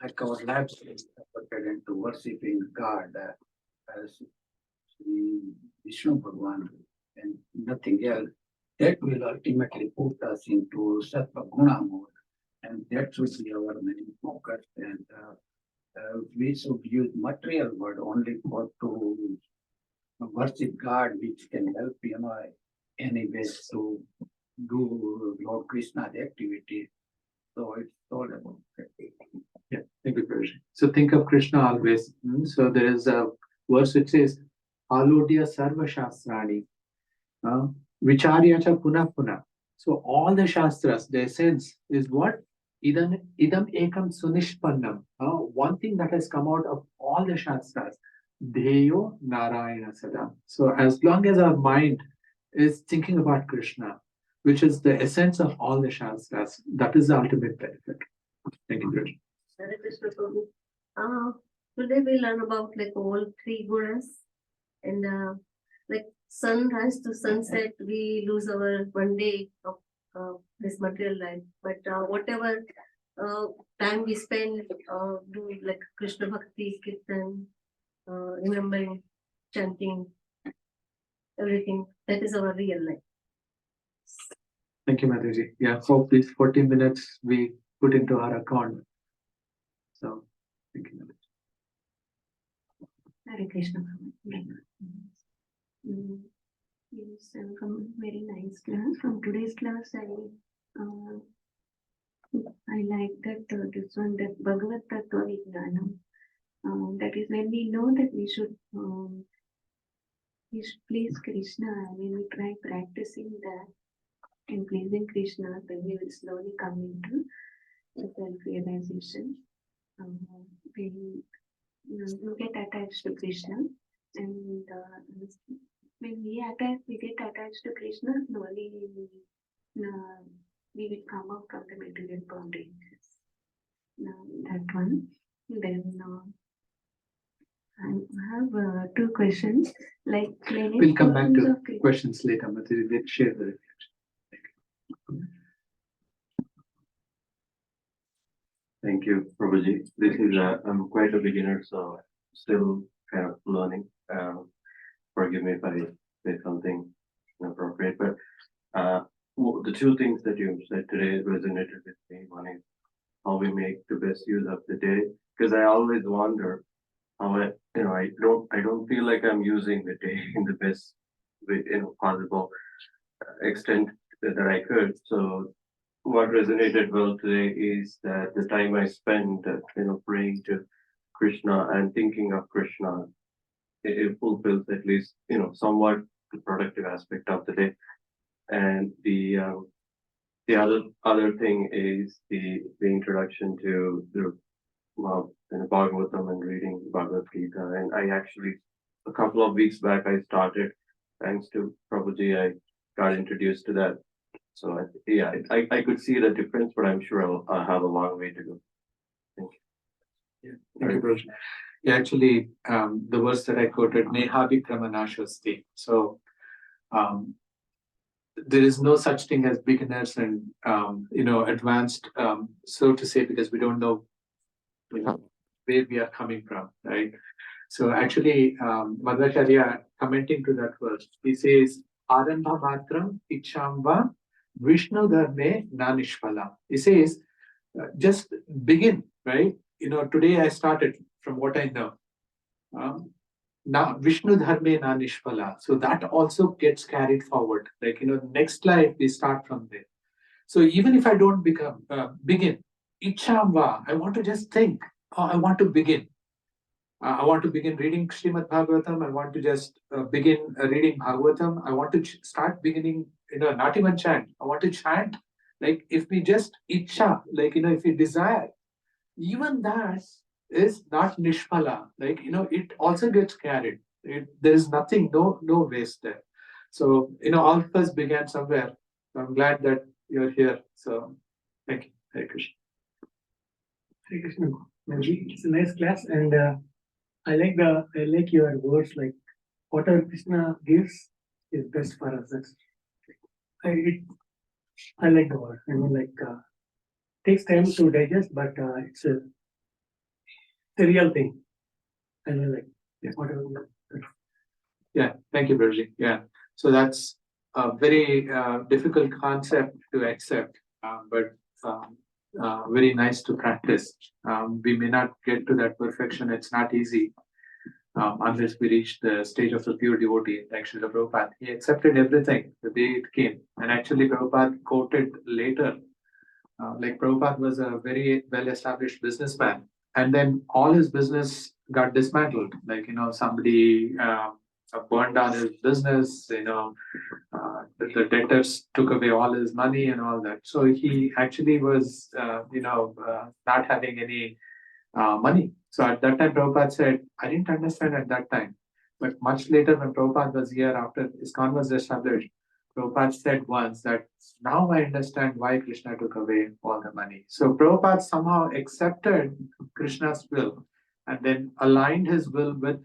Like our lives is converted into worshiping God as Vishnu Bhagwan and nothing else. That will ultimately put us into Sattva Guna mode, and that should be our main focus. And we should use material word only for to worship God, which can help anyways to do Lord Krishna's activity. So it's all about that. Yeah, thank you, Prabhuji. So think of Krishna always. So there is a verse which says, Alodya Sarva Shastrani, Vicharya cha Puna Puna. So all the Shastras, the essence is what? Idam ekam sunishpannam. One thing that has come out of all the Shastras, Dheyo Narayana Sada. So as long as our mind is thinking about Krishna, which is the essence of all the Shastras, that is the ultimate benefit. Thank you, Krishna. Hare Krishna Prabhu. Today we learn about like all 3 gunas, and like sunrise to sunset, we lose our 1 day of this material life. But whatever time we spend do like Krishna Bhakti, Kirtan, remembering, chanting, everything, that is our real life. Thank you, Mataji. Yeah, hope these 40 minutes we put into our account. So, thank you, Mataji. Hare Krishna. Yes, from very nice class. From today's class, I like that this one, that Bhagavad Tattva Vijnanam. That is when we know that we should please Krishna. When we try practicing that and pleasing Krishna, then we will slowly come into the self-realization. You get attached to Krishna, and when we get attached to Krishna, slowly we will come out from the material bondages. Now that one. Then I have 2 questions. Like We'll come back to questions later, but let's share the reflection. Thank you, Prabhuji. This is I'm quite a beginner, so still kind of learning. Forgive me if I say something inappropriate, but the 2 things that you said today resonated with me. One is how we make the best use of the day, because I always wonder how I don't feel like I'm using the day in the best way, possible extent that I could. So what resonated well today is that the time I spend, praying to Krishna and thinking of Krishna, it fulfills at least, somewhat the productive aspect of the day. And the the other thing is the introduction to the Bhagavatam and reading Bhagavad Gita. And I actually, a couple of weeks back, I started, thanks to Prabhuji, I got introduced to that. So I could see the difference, but I'm sure I'll have a long way to go. Thank you. Thank you, Prabhuji. Yeah, actually, the verse that I quoted, Neha Vikramanashasti. So there is no such thing as beginners and advanced, so to say, because we don't know where we are coming from, right? So actually, Madhacharya commenting to that verse, he says, Arambha matram ichamba Vishnu dharme nanishpala. He says, just begin, right? Today I started from what I know. Now Vishnu dharme nanishpala. So that also gets carried forward. Like, next life we start from there. So even if I don't begin, ichamba, I want to just think, I want to begin. I want to begin reading Srimad Bhagavatam. I want to just begin reading Bhagavatam. I want to start beginning, not even chant. I want to chant. Like if we just itcha, like, if we desire, even that is not nishpala. Like, it also gets carried. There is nothing, no waste there. So, all of us began somewhere. So I'm glad that you're here. So thank you. Hare Krishna. Hare Krishna. It's a nice class, and I like your words, like whatever Krishna gives is best for us. I like the word. I mean, like takes time to digest, but it's a real thing. And I like whatever. Yeah, thank you, Virgi. Yeah, so that's a very difficult concept to accept, but very nice to practice. We may not get to that perfection. It's not easy. Unless we reach the stage of a pure devotee, like Srila Prabhupada. He accepted everything the way it came. And actually, Prabhupada quoted later, like Prabhupada was a very well-established businessman. And then all his business got dismantled. Like, somebody burned down his business, the debtors took away all his money and all that. So he actually was, not having any money. So at that time, Prabhupada said, I didn't understand at that time. But much later, when Prabhupada was here, after ISKCON was established, Prabhupada said once that now I understand why Krishna took away all the money. So Prabhupada somehow accepted Krishna's will and then aligned his will with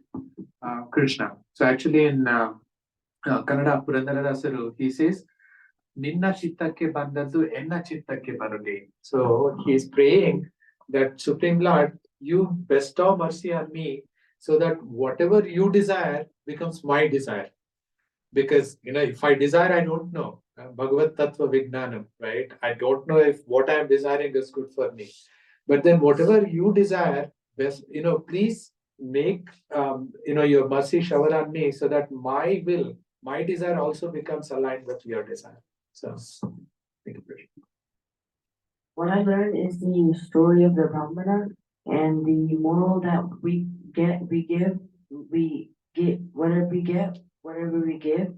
Krishna. So actually in Kannada, Purandaradasaru, he says, Ninna chittakke bandadu, enna chittakke barade. So he is praying that Supreme Lord, you bestow mercy on me so that whatever you desire becomes my desire. Because, if I desire, I don't know. Bhagavad Tattva Vijnanam, right? I don't know if what I am desiring is good for me. But then whatever you desire, best, please make, your mercy shower on me so that my will, my desire also becomes aligned with your desire. So, thank you. What I learned is the story of the Brahmana and the moral that we get whatever we give.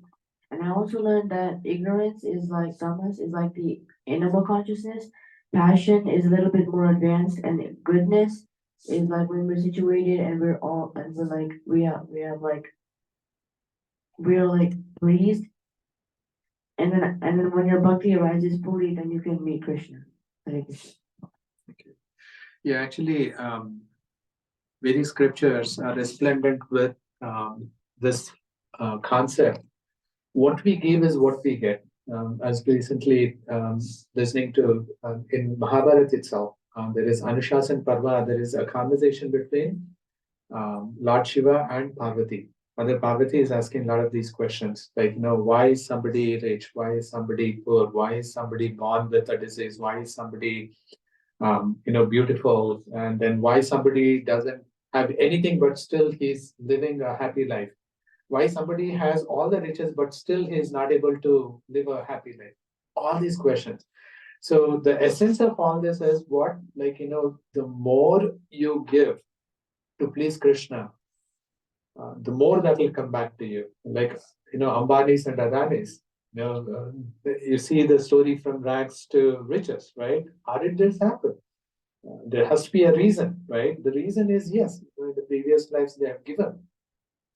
And I also learned that ignorance is like tamas, is like the animal consciousness. Passion is a little bit more advanced, and goodness is like when we're situated and we're like we are pleased. And then when your bhakti arises fully, then you can meet Krishna. Hare Krishna. Yeah, actually, various scriptures are resplendent with this concept. What we give is what we get. As recently listening to in Mahabharata itself, there is Anushasan Parva, there is a conversation between Lord Shiva and Parvati. Mother Parvati is asking a lot of these questions, like, why is somebody rich? Why is somebody poor? Why is somebody born with a disease? Why is somebody, beautiful? And then why somebody doesn't have anything, but still he's living a happy life? Why somebody has all the riches, but still he is not able to live a happy life? All these questions. So the essence of all this is what, the more you give to please Krishna, the more that will come back to you. Like, Ambanis and Adanis, You see the story from rags to riches, right? How did this happen? There has to be a reason, right? The reason is yes, in the previous lives they have given.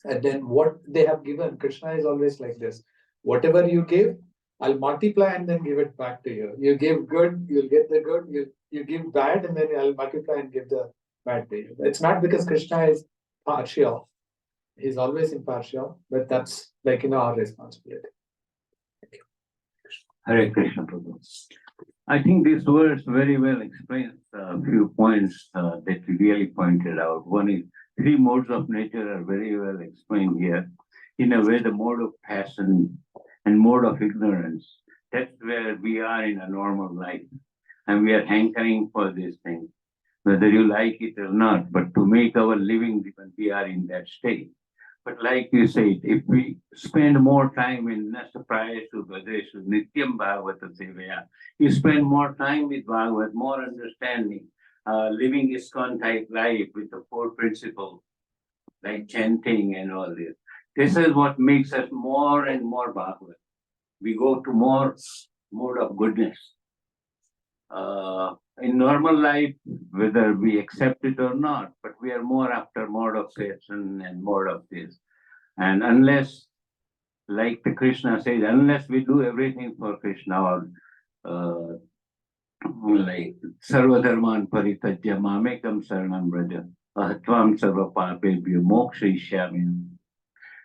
And then what they have given, Krishna is always like this. Whatever you give, I'll multiply and then give it back to you. You give good, you'll get the good. You give bad, and then I'll multiply and give the bad to you. It's not because Krishna is partial. He's always impartial, but that's like our responsibility. Hare Krishna Prabhu. I think this verse very well explains a few points that you really pointed out. One is three modes of nature are very well explained here. In a way, the mode of passion and mode of ignorance, that's where we are in a normal life. And we are hankering for these things, whether you like it or not. But to make our living, we are in that state. But like you said, if we spend more time in Nastaprayashu Bhadreshu Nityam Bhagavata Sevaya, you spend more time with Bhagavat, more understanding, living ISKCON type life with the four principles, like chanting and all this. This is what makes us more and more Bhagavat. We go to more mode of goodness. In normal life, whether we accept it or not, but we are more after mode of passion and mode of this. And unless, like the Krishna says, unless we do everything for Krishna, or like Sarva Dharman Paritajya Mamekam Saranam Braja Ahatvam Sarva Papebhyo Mokshishyami.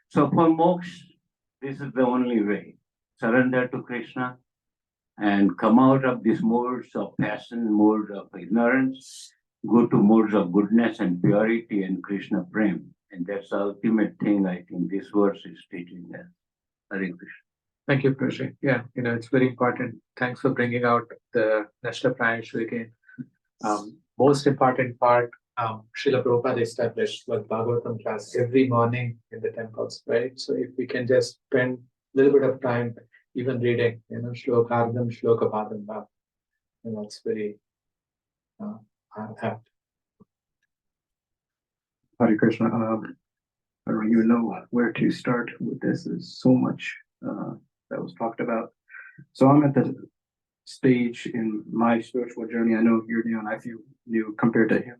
So for moksha, this is the only way. Surrender to Krishna and come out of these modes of passion, modes of ignorance, go to modes of goodness and purity and Krishna Prem. And that's the ultimate thing I think this verse is teaching us. Hare Krishna. Thank you, Prashant. Yeah, it's very important. Thanks for bringing out the Nashta Prayashu again. Most important part, Srila Prabhupada established was Bhagavatam class every morning in the temples, right? So if we can just spend a little bit of time even reading, Shlokardam, Shlokapadam, that's very apt. Hare Krishna. I don't even know where to start with this. There's so much that was talked about. So I'm at the stage in my spiritual journey. I know you're new and I feel new compared to him,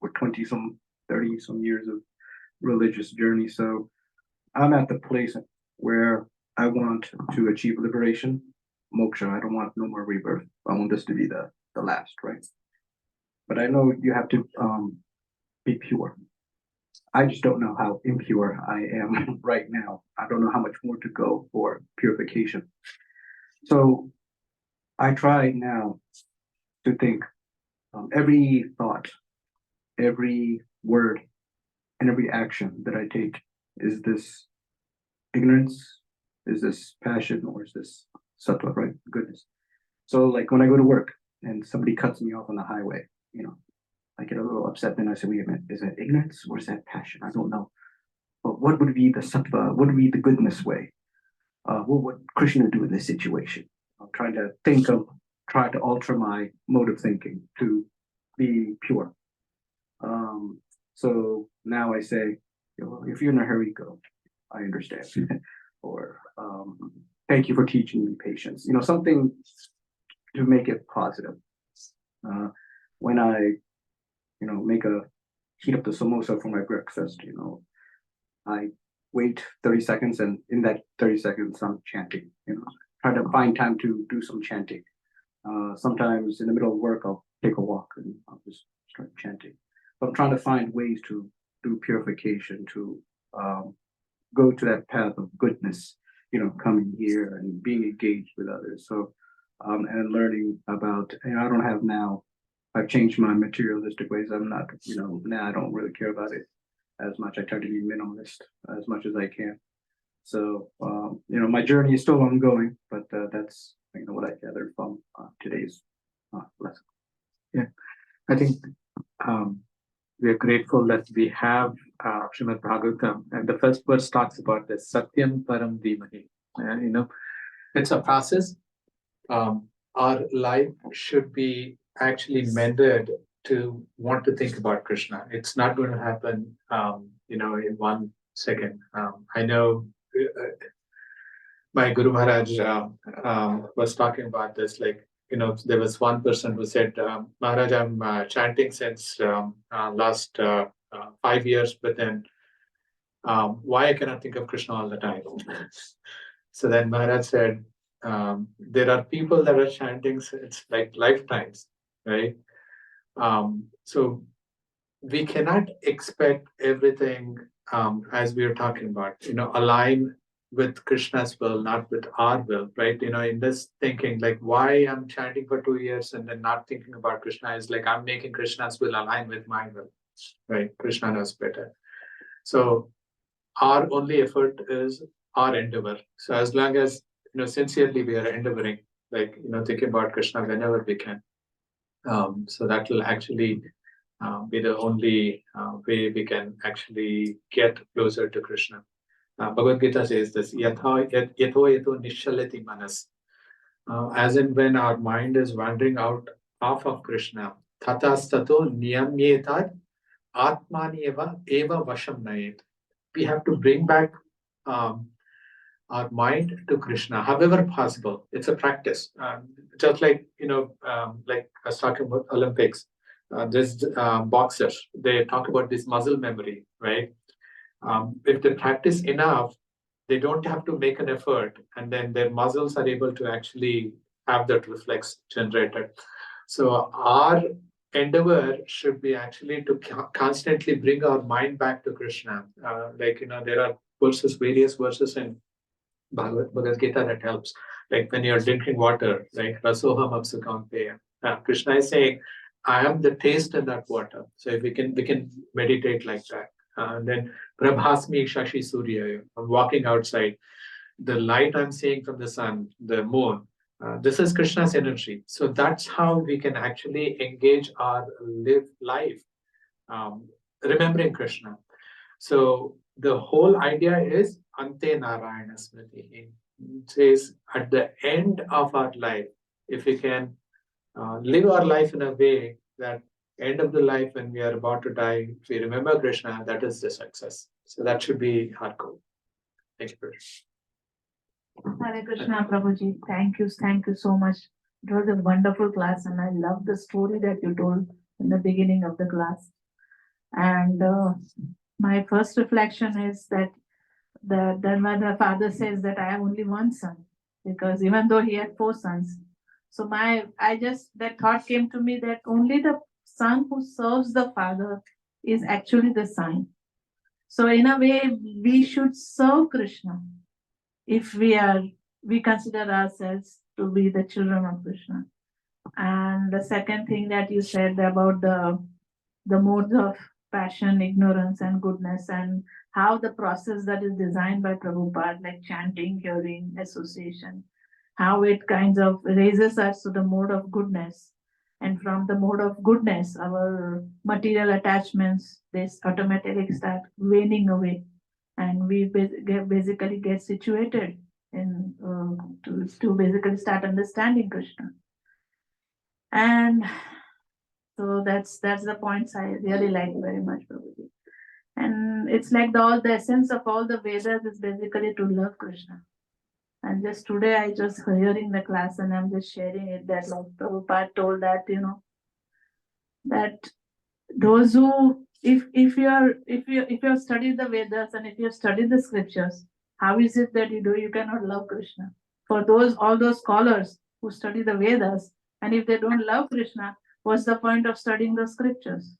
with 30 some years of religious journey. So I'm at the place where I want to achieve liberation, moksha. I don't want no more rebirth. I want this to be the last, right? But I know you have to be pure. I just don't know how impure I am right now. I don't know how much more to go for purification. So I try now to think every thought, every word, and every action that I take, is this ignorance? Is this passion? Or is this sattva, right? Goodness. So like when I go to work and somebody cuts me off on the highway, I get a little upset. Then I say, wait a minute, is that ignorance or is that passion? I don't know. But what would be the sattva? What would be the goodness way? What would Krishna do in this situation? I'm trying to try to alter my mode of thinking to be pure. So now I say, if you're in a hurry, go. I understand. Or thank you for teaching me patience. Something to make it positive. When I heat up the samosa for my breakfast, I wait 30 seconds, and in that 30 seconds, I'm chanting, try to find time to do some chanting. Sometimes in the middle of work, I'll take a walk and I'll just start chanting. But I'm trying to find ways to do purification, to go to that path of goodness, coming here and being engaged with others. So, and learning about, I don't have now, I've changed my materialistic ways. I'm not, now I don't really care about it as much. I try to be minimalist as much as I can. So, my journey is still ongoing, but that's, what I gathered from today's lesson. Yeah, I think we are grateful that we have Srimad Bhagavatam, and the first verse talks about this Satyam Param Dhimahi. It's a process. Our life should be actually mended to want to think about Krishna. It's not going to happen, in 1 second. I know my Guru Maharaj was talking about this. Like, there was one person who said, Maharaj, I'm chanting since last 5 years, but then why I cannot think of Krishna all the time? So then Maharaj said, there are people that are chanting, it's like lifetimes, right? So we cannot expect everything, as we were talking about, align with Krishna's will, not with our will, right? In this thinking, like why I'm chanting for 2 years and then not thinking about Krishna is like I'm making Krishna's will align with my will, right? Krishna knows better. So our only effort is our endeavor. So as long as sincerely we are endeavoring, like thinking about Krishna whenever we can, so that will actually be the only way we can actually get closer to Krishna. Bhagavad Gita says this, yato yato nishalati manas. As in when our mind is wandering out off of Krishna, tatastato niyamyetat atmani eva vasham nayet. We have to bring back our mind to Krishna, however possible. It's a practice. Just like, like I was talking about Olympics, there's boxers, they talk about this muscle memory, right? If they practice enough, they don't have to make an effort, and then their muscles are able to actually have that reflex generated. So our endeavor should be actually to constantly bring our mind back to Krishna. There are various verses in Bhagavad Gita that helps. Like when you're drinking water, like Rasoham Apsukampeya. Krishna is saying, I am the taste in that water. So if we can meditate like that. Then Prabhasmi Shashi Surya. I'm walking outside. The light I'm seeing from the sun, the moon, this is Krishna's energy. So that's how we can actually engage our life, remembering Krishna. So the whole idea is Ante Narayana Smriti. It says at the end of our life, if we can live our life in a way that end of the life when we are about to die, if we remember Krishna, that is the success. So that should be our goal. Thank you, Bruce. Hare Krishna, Prabhuji. Thank you so much. It was a wonderful class, and I love the story that you told in the beginning of the class. And my first reflection is that then when the father says that I have only one son, because even though he had 4 sons, so that thought came to me that only the son who serves the father is actually the son. So in a way, we should serve Krishna if we consider ourselves to be the children of Krishna. And the second thing that you said about the modes of passion, ignorance, and goodness, and how the process that is designed by Prabhupada, like chanting, hearing, association, how it kind of raises us to the mode of goodness. And from the mode of goodness, our material attachments, they automatically start waning away. And we basically get situated in to basically start understanding Krishna. And so that's the points I really like very much, Prabhuji. And it's like all the essence of all the Vedas is basically to love Krishna. And just today I just hearing the class and I'm just sharing it that like Prabhupada told that, that those who if you have studied the Vedas and if you have studied the scriptures, how is it that you cannot love Krishna? For all those scholars who study the Vedas, and if they don't love Krishna, what's the point of studying the scriptures?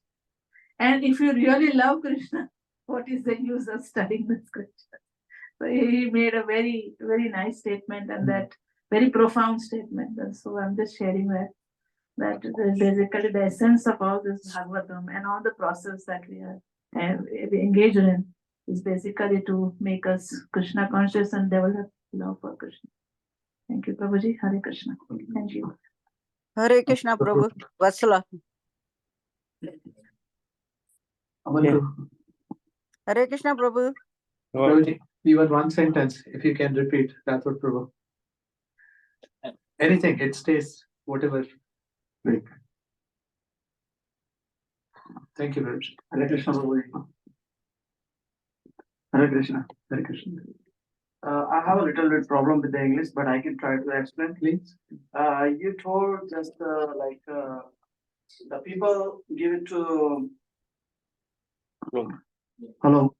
And if you really love Krishna, what is the use of studying the scriptures? So he made a very, very nice statement, and that very profound statement. And so I'm just sharing that basically the essence of all this Bhagavatam and all the process that we are engaged in is basically to make us Krishna conscious and develop love for Krishna. Thank you, Prabhuji. Hare Krishna. Thank you. Hare Krishna, Prabhu. Vatsala. Hare Krishna, Prabhu. Prabhuji, even one sentence, if you can repeat, that's what Prabhu. Anything, it stays, whatever. Thank you very much. Hare Krishna, Prabhu. Hare Krishna. Hare Krishna. I have a little bit problem with the English, but I can try to explain, please. You told just the people give it to. Hello.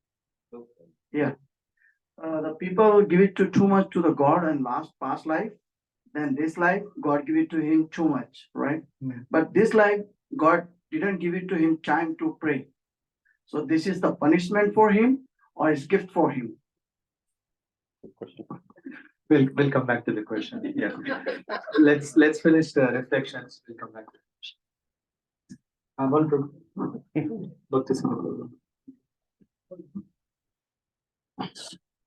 Yeah. The people give it to too much to the God and last past life. Then this life, God give it to him too much, right? But this life, God didn't give it to him time to pray. So this is the punishment for him or is gift for him? We'll come back to the question. Yeah. Let's finish the reflections. We'll come back to the question. Bhakti Sangha.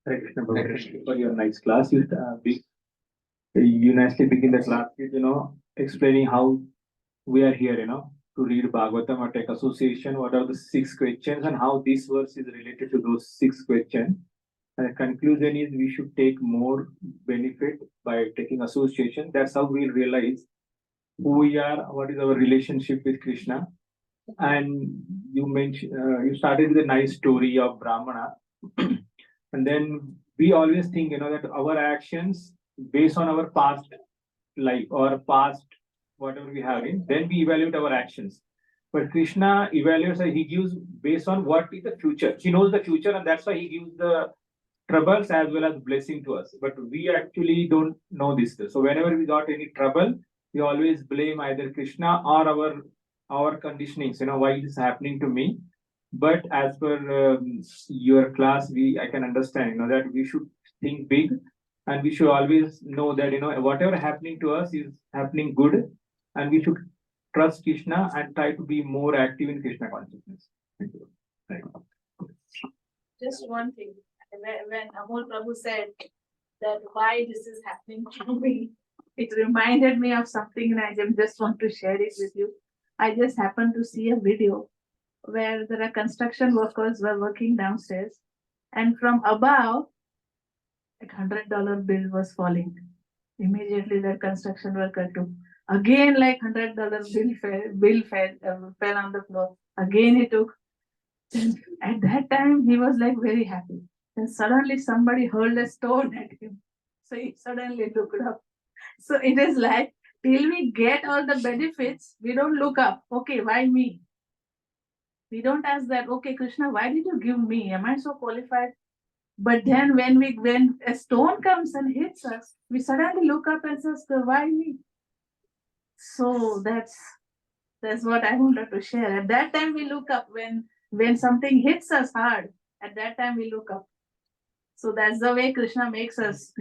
Hare Krishna, Prabhu. For your nice class, you nicely begin the class with, explaining how we are here, to read Bhagavatam or take association, what are the 6 questions and how this verse is related to those 6 questions. And the conclusion is we should take more benefit by taking association. That's how we'll realize who we are, what is our relationship with Krishna. And you mentioned, you started with a nice story of Brahmana. And then we always think, that our actions based on our past life or past whatever we have in, then we evaluate our actions. But Krishna evaluates, he gives based on what is the future. He knows the future, and that's why he gives the troubles as well as blessing to us. But we actually don't know this. So whenever we got any trouble, we always blame either Krishna or our conditionings. Why it is happening to me. But as per your class, I can understand, that we should think big, and we should always know that, whatever happening to us is happening good, and we should trust Krishna and try to be more active in Krishna consciousness. Thank you. Thank you. Just one thing, when Amol Prabhu said that why this is happening to me, it reminded me of something, and I just want to share it with you. I just happened to see a video where there are construction workers were working downstairs, and from above, like $100 bill was falling. Immediately, the construction worker took. Again, like $100 bill fell on the floor. Again, he took. At that time, he was like very happy. Then suddenly somebody hurled a stone at him. So he suddenly looked up. So it is like, till we get all the benefits, we don't look up. Okay, why me? We don't ask that, okay, Krishna, why did you give me? Am I so qualified? But then when a stone comes and hits us, we suddenly look up and says, why me? So that's what I wanted to share. At that time we look up when something hits us hard. At that time we look up. So that's the way Krishna makes us,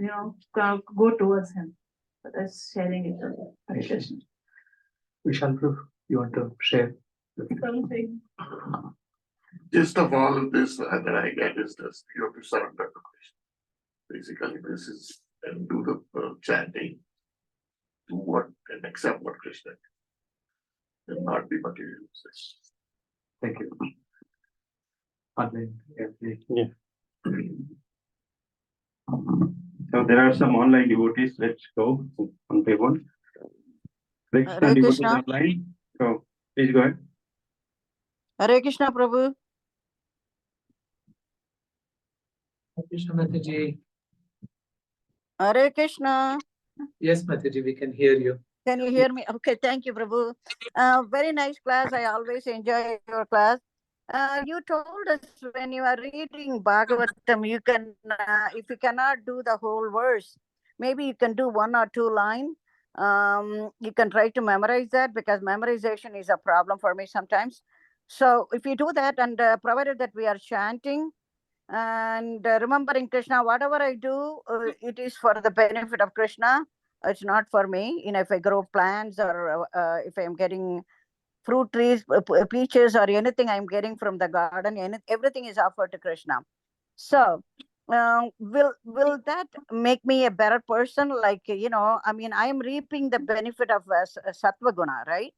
go towards him. So that's sharing it. Hare Krishna. Shyam Prabhu, you want to share? Something. Gist of all of this that I get is just you have to surrender to Krishna. Basically, this is and do the chanting, do what and accept what Krishna and not be materialistic. Thank you. Online. Yeah. So there are some online devotees. Let's go on by one. Krishna Hare devotees Krishna. online. So please go ahead. Hare Krishna, Prabhu. Krishna Mataji. Hare Krishna. Yes, Mataji, we can hear you. Can you hear me? Okay, thank you, Prabhu. Very nice class. I always enjoy your class. You told us when you are reading Bhagavatam, you can, if you cannot do the whole verse, maybe you can do 1 or 2 lines. You can try to memorize that because memorization is a problem for me sometimes. So if you do that, and provided that we are chanting and remembering Krishna, whatever I do, it is for the benefit of Krishna. It's not for me. If I grow plants or if I'm getting fruit trees, peaches or anything I'm getting from the garden, everything is offered to Krishna. So will that make me a better person? Like, I am reaping the benefit of sattva guna, right?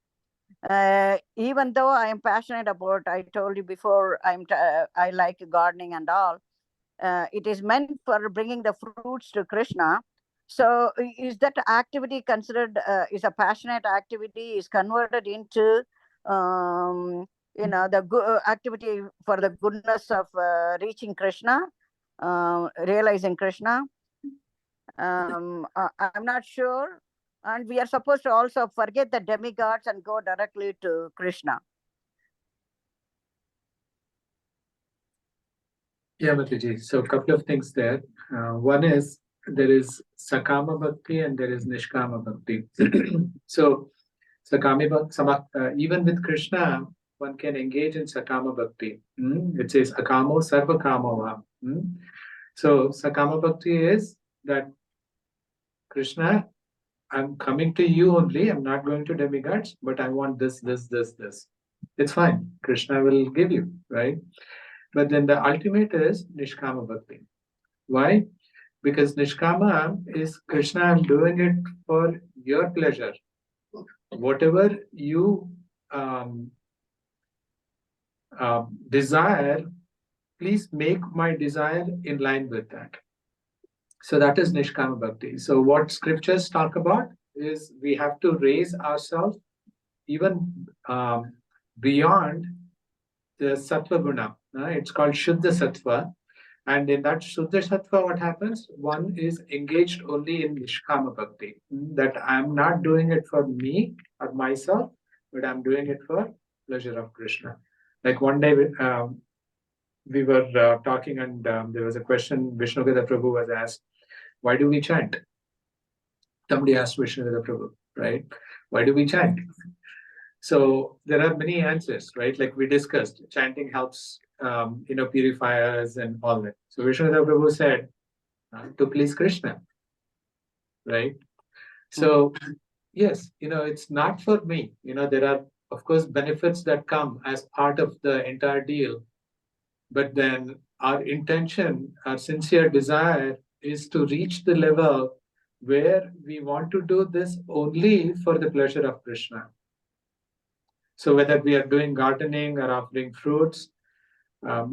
Even though I am passionate about, I told you before, I like gardening and all. It is meant for bringing the fruits to Krishna. So is that activity considered is a passionate activity, is converted into the activity for the goodness of reaching Krishna? realizing Krishna. I'm not sure. And we are supposed to also forget the demigods and go directly to Krishna. Yeah, Mataji. So a couple of things there. One is there is Sakama Bhakti and there is Nishkama Bhakti. So even with Krishna, one can engage in Sakama Bhakti. It says Akamo Sarva Kamava. So Sakama Bhakti is that Krishna, I'm coming to you only, I'm not going to demigods, but I want this, this, this, this. It's fine. Krishna will give you, right? But then the ultimate is Nishkama Bhakti. Why? Because Nishkama is Krishna, I'm doing it for your pleasure. Whatever you desire, please make my desire in line with that. So that is Nishkama Bhakti. So what scriptures talk about is we have to raise ourselves even beyond the Sattva Guna. It's called Shuddha Sattva. And in that Shuddha Sattva, what happens? One is engaged only in Nishkama Bhakti. That I'm not doing it for me or myself, but I'm doing it for pleasure of Krishna. Like one day we were talking and there was a question Vishnugada Prabhu was asked, why do we chant? Somebody asked Vishnugada Prabhu, right? Why do we chant? So there are many answers, right? Like we discussed, chanting helps, purify us and all that. So Vishnugada Prabhu said, to please Krishna, right? So yes, it's not for me. There are, of course, benefits that come as part of the entire deal. But then our intention, our sincere desire is to reach the level where we want to do this only for the pleasure of Krishna. So whether we are doing gardening or offering fruits, the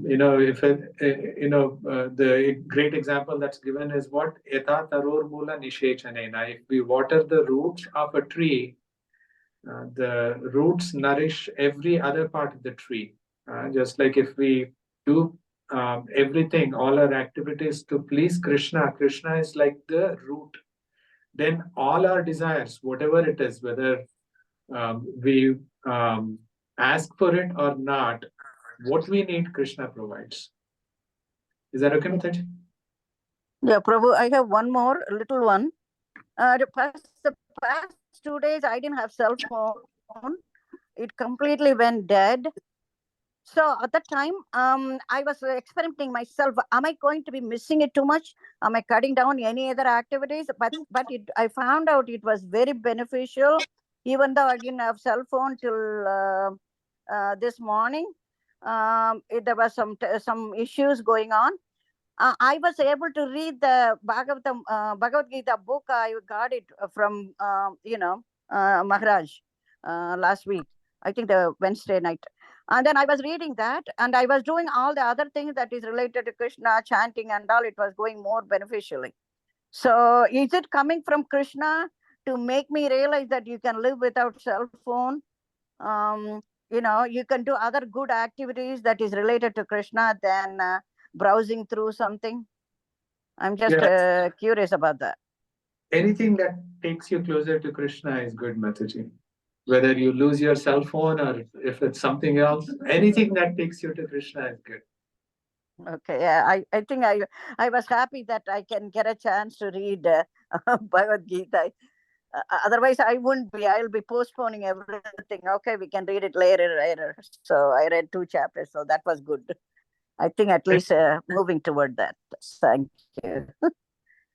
great example that's given is what? Yatha taror mula nishechanena. If we water the roots of a tree, the roots nourish every other part of the tree. Just like if we do everything, all our activities to please Krishna, Krishna is like the root. Then all our desires, whatever it is, whether we ask for it or not, what we need, Krishna provides. Is that okay, Mataji? Yeah, Prabhu, I have one more little one. The past 2 days, I didn't have cell phone. It completely went dead. So at that time, I was experimenting myself. Am I going to be missing it too much? Am I cutting down any other activities? But I found out it was very beneficial, even though I didn't have cell phone till this morning. There was some issues going on. I was able to read the Bhagavad Gita book. I got it from Maharaj last week. I think the Wednesday night. And then I was reading that, and I was doing all the other things that is related to Krishna, chanting and all. It was going more beneficially. So is it coming from Krishna to make me realize that you can live without cell phone? You can do other good activities that is related to Krishna than browsing through something. I'm just curious about that. Anything that takes you closer to Krishna is good, Mataji. Whether you lose your cell phone or if it's something else, anything that takes you to Krishna is good. Okay, yeah, I think I was happy that I can get a chance to read Bhagavad Gita. Otherwise, I wouldn't be. I'll be postponing everything. Okay, we can read it later. So I read 2 chapters, so that was good. I think at least moving toward that. Thank you.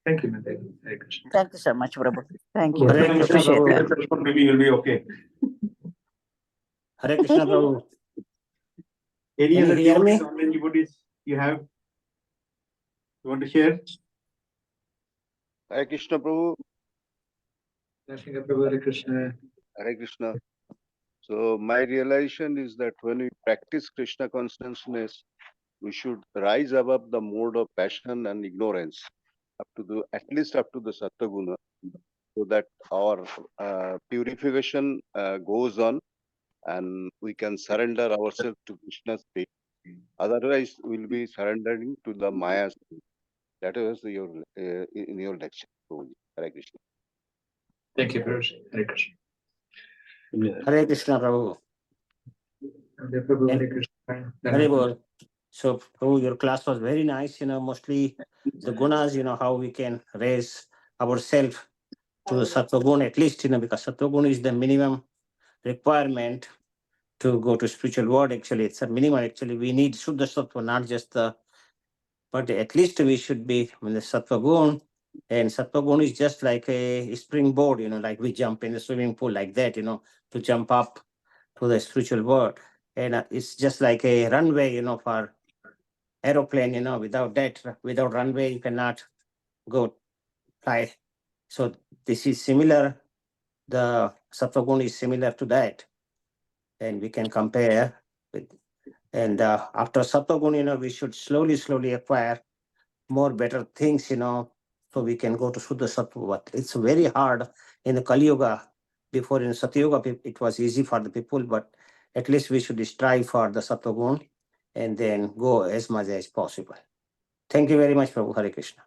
Thank you, Mataji. Hare Krishna. Thank you so much, Prabhu. Thank you. Hare Krishna, Appreciate Prabhu. that. Maybe you'll be okay. Hare Krishna, Prabhu. Any Can you other hear thoughts me? on the devotees you have? You want to share? Hare Krishna Prabhu. Hare Krishna. Hare Krishna. So my realization is that when we practice Krishna consciousness, we should rise above the mode of passion and ignorance, at least up to the Sattva-guna, so that our purification goes on and we can surrender ourselves to Krishna's faith. Otherwise, we'll be surrendering to the Maya. That was your in your lecture. Hare Krishna. Thank you, Prabhuji. Hare Krishna. Hare Krishna, Prabhu. Prabhu, Hare Krishna. Very good. So, Prabhu, your class was very nice. Mostly the gunas, how we can raise ourselves to the sattva guna, at least, because sattva guna is the minimum requirement to go to spiritual world. Actually, it's a minimum. Actually, we need Shuddha Sattva, not just the, but at least we should be in the Sattva Gun. And Sattva Gun is just like a springboard, like we jump in the swimming pool like that, to jump up to the spiritual world. And it's just like a runway, for aeroplane, without that, without runway, you cannot go fly. So this is similar. The Sattva Gun is similar to that. And we can compare with, and after Sattva Gun, we should slowly acquire more better things, so we can go to Shuddha Sattva. But it's very hard in the Kali Yuga. Before in Satya Yuga, it was easy for the people, but at least we should strive for the Sattva Gun and then go as much as possible. Thank you very much, Prabhu. Hare Krishna.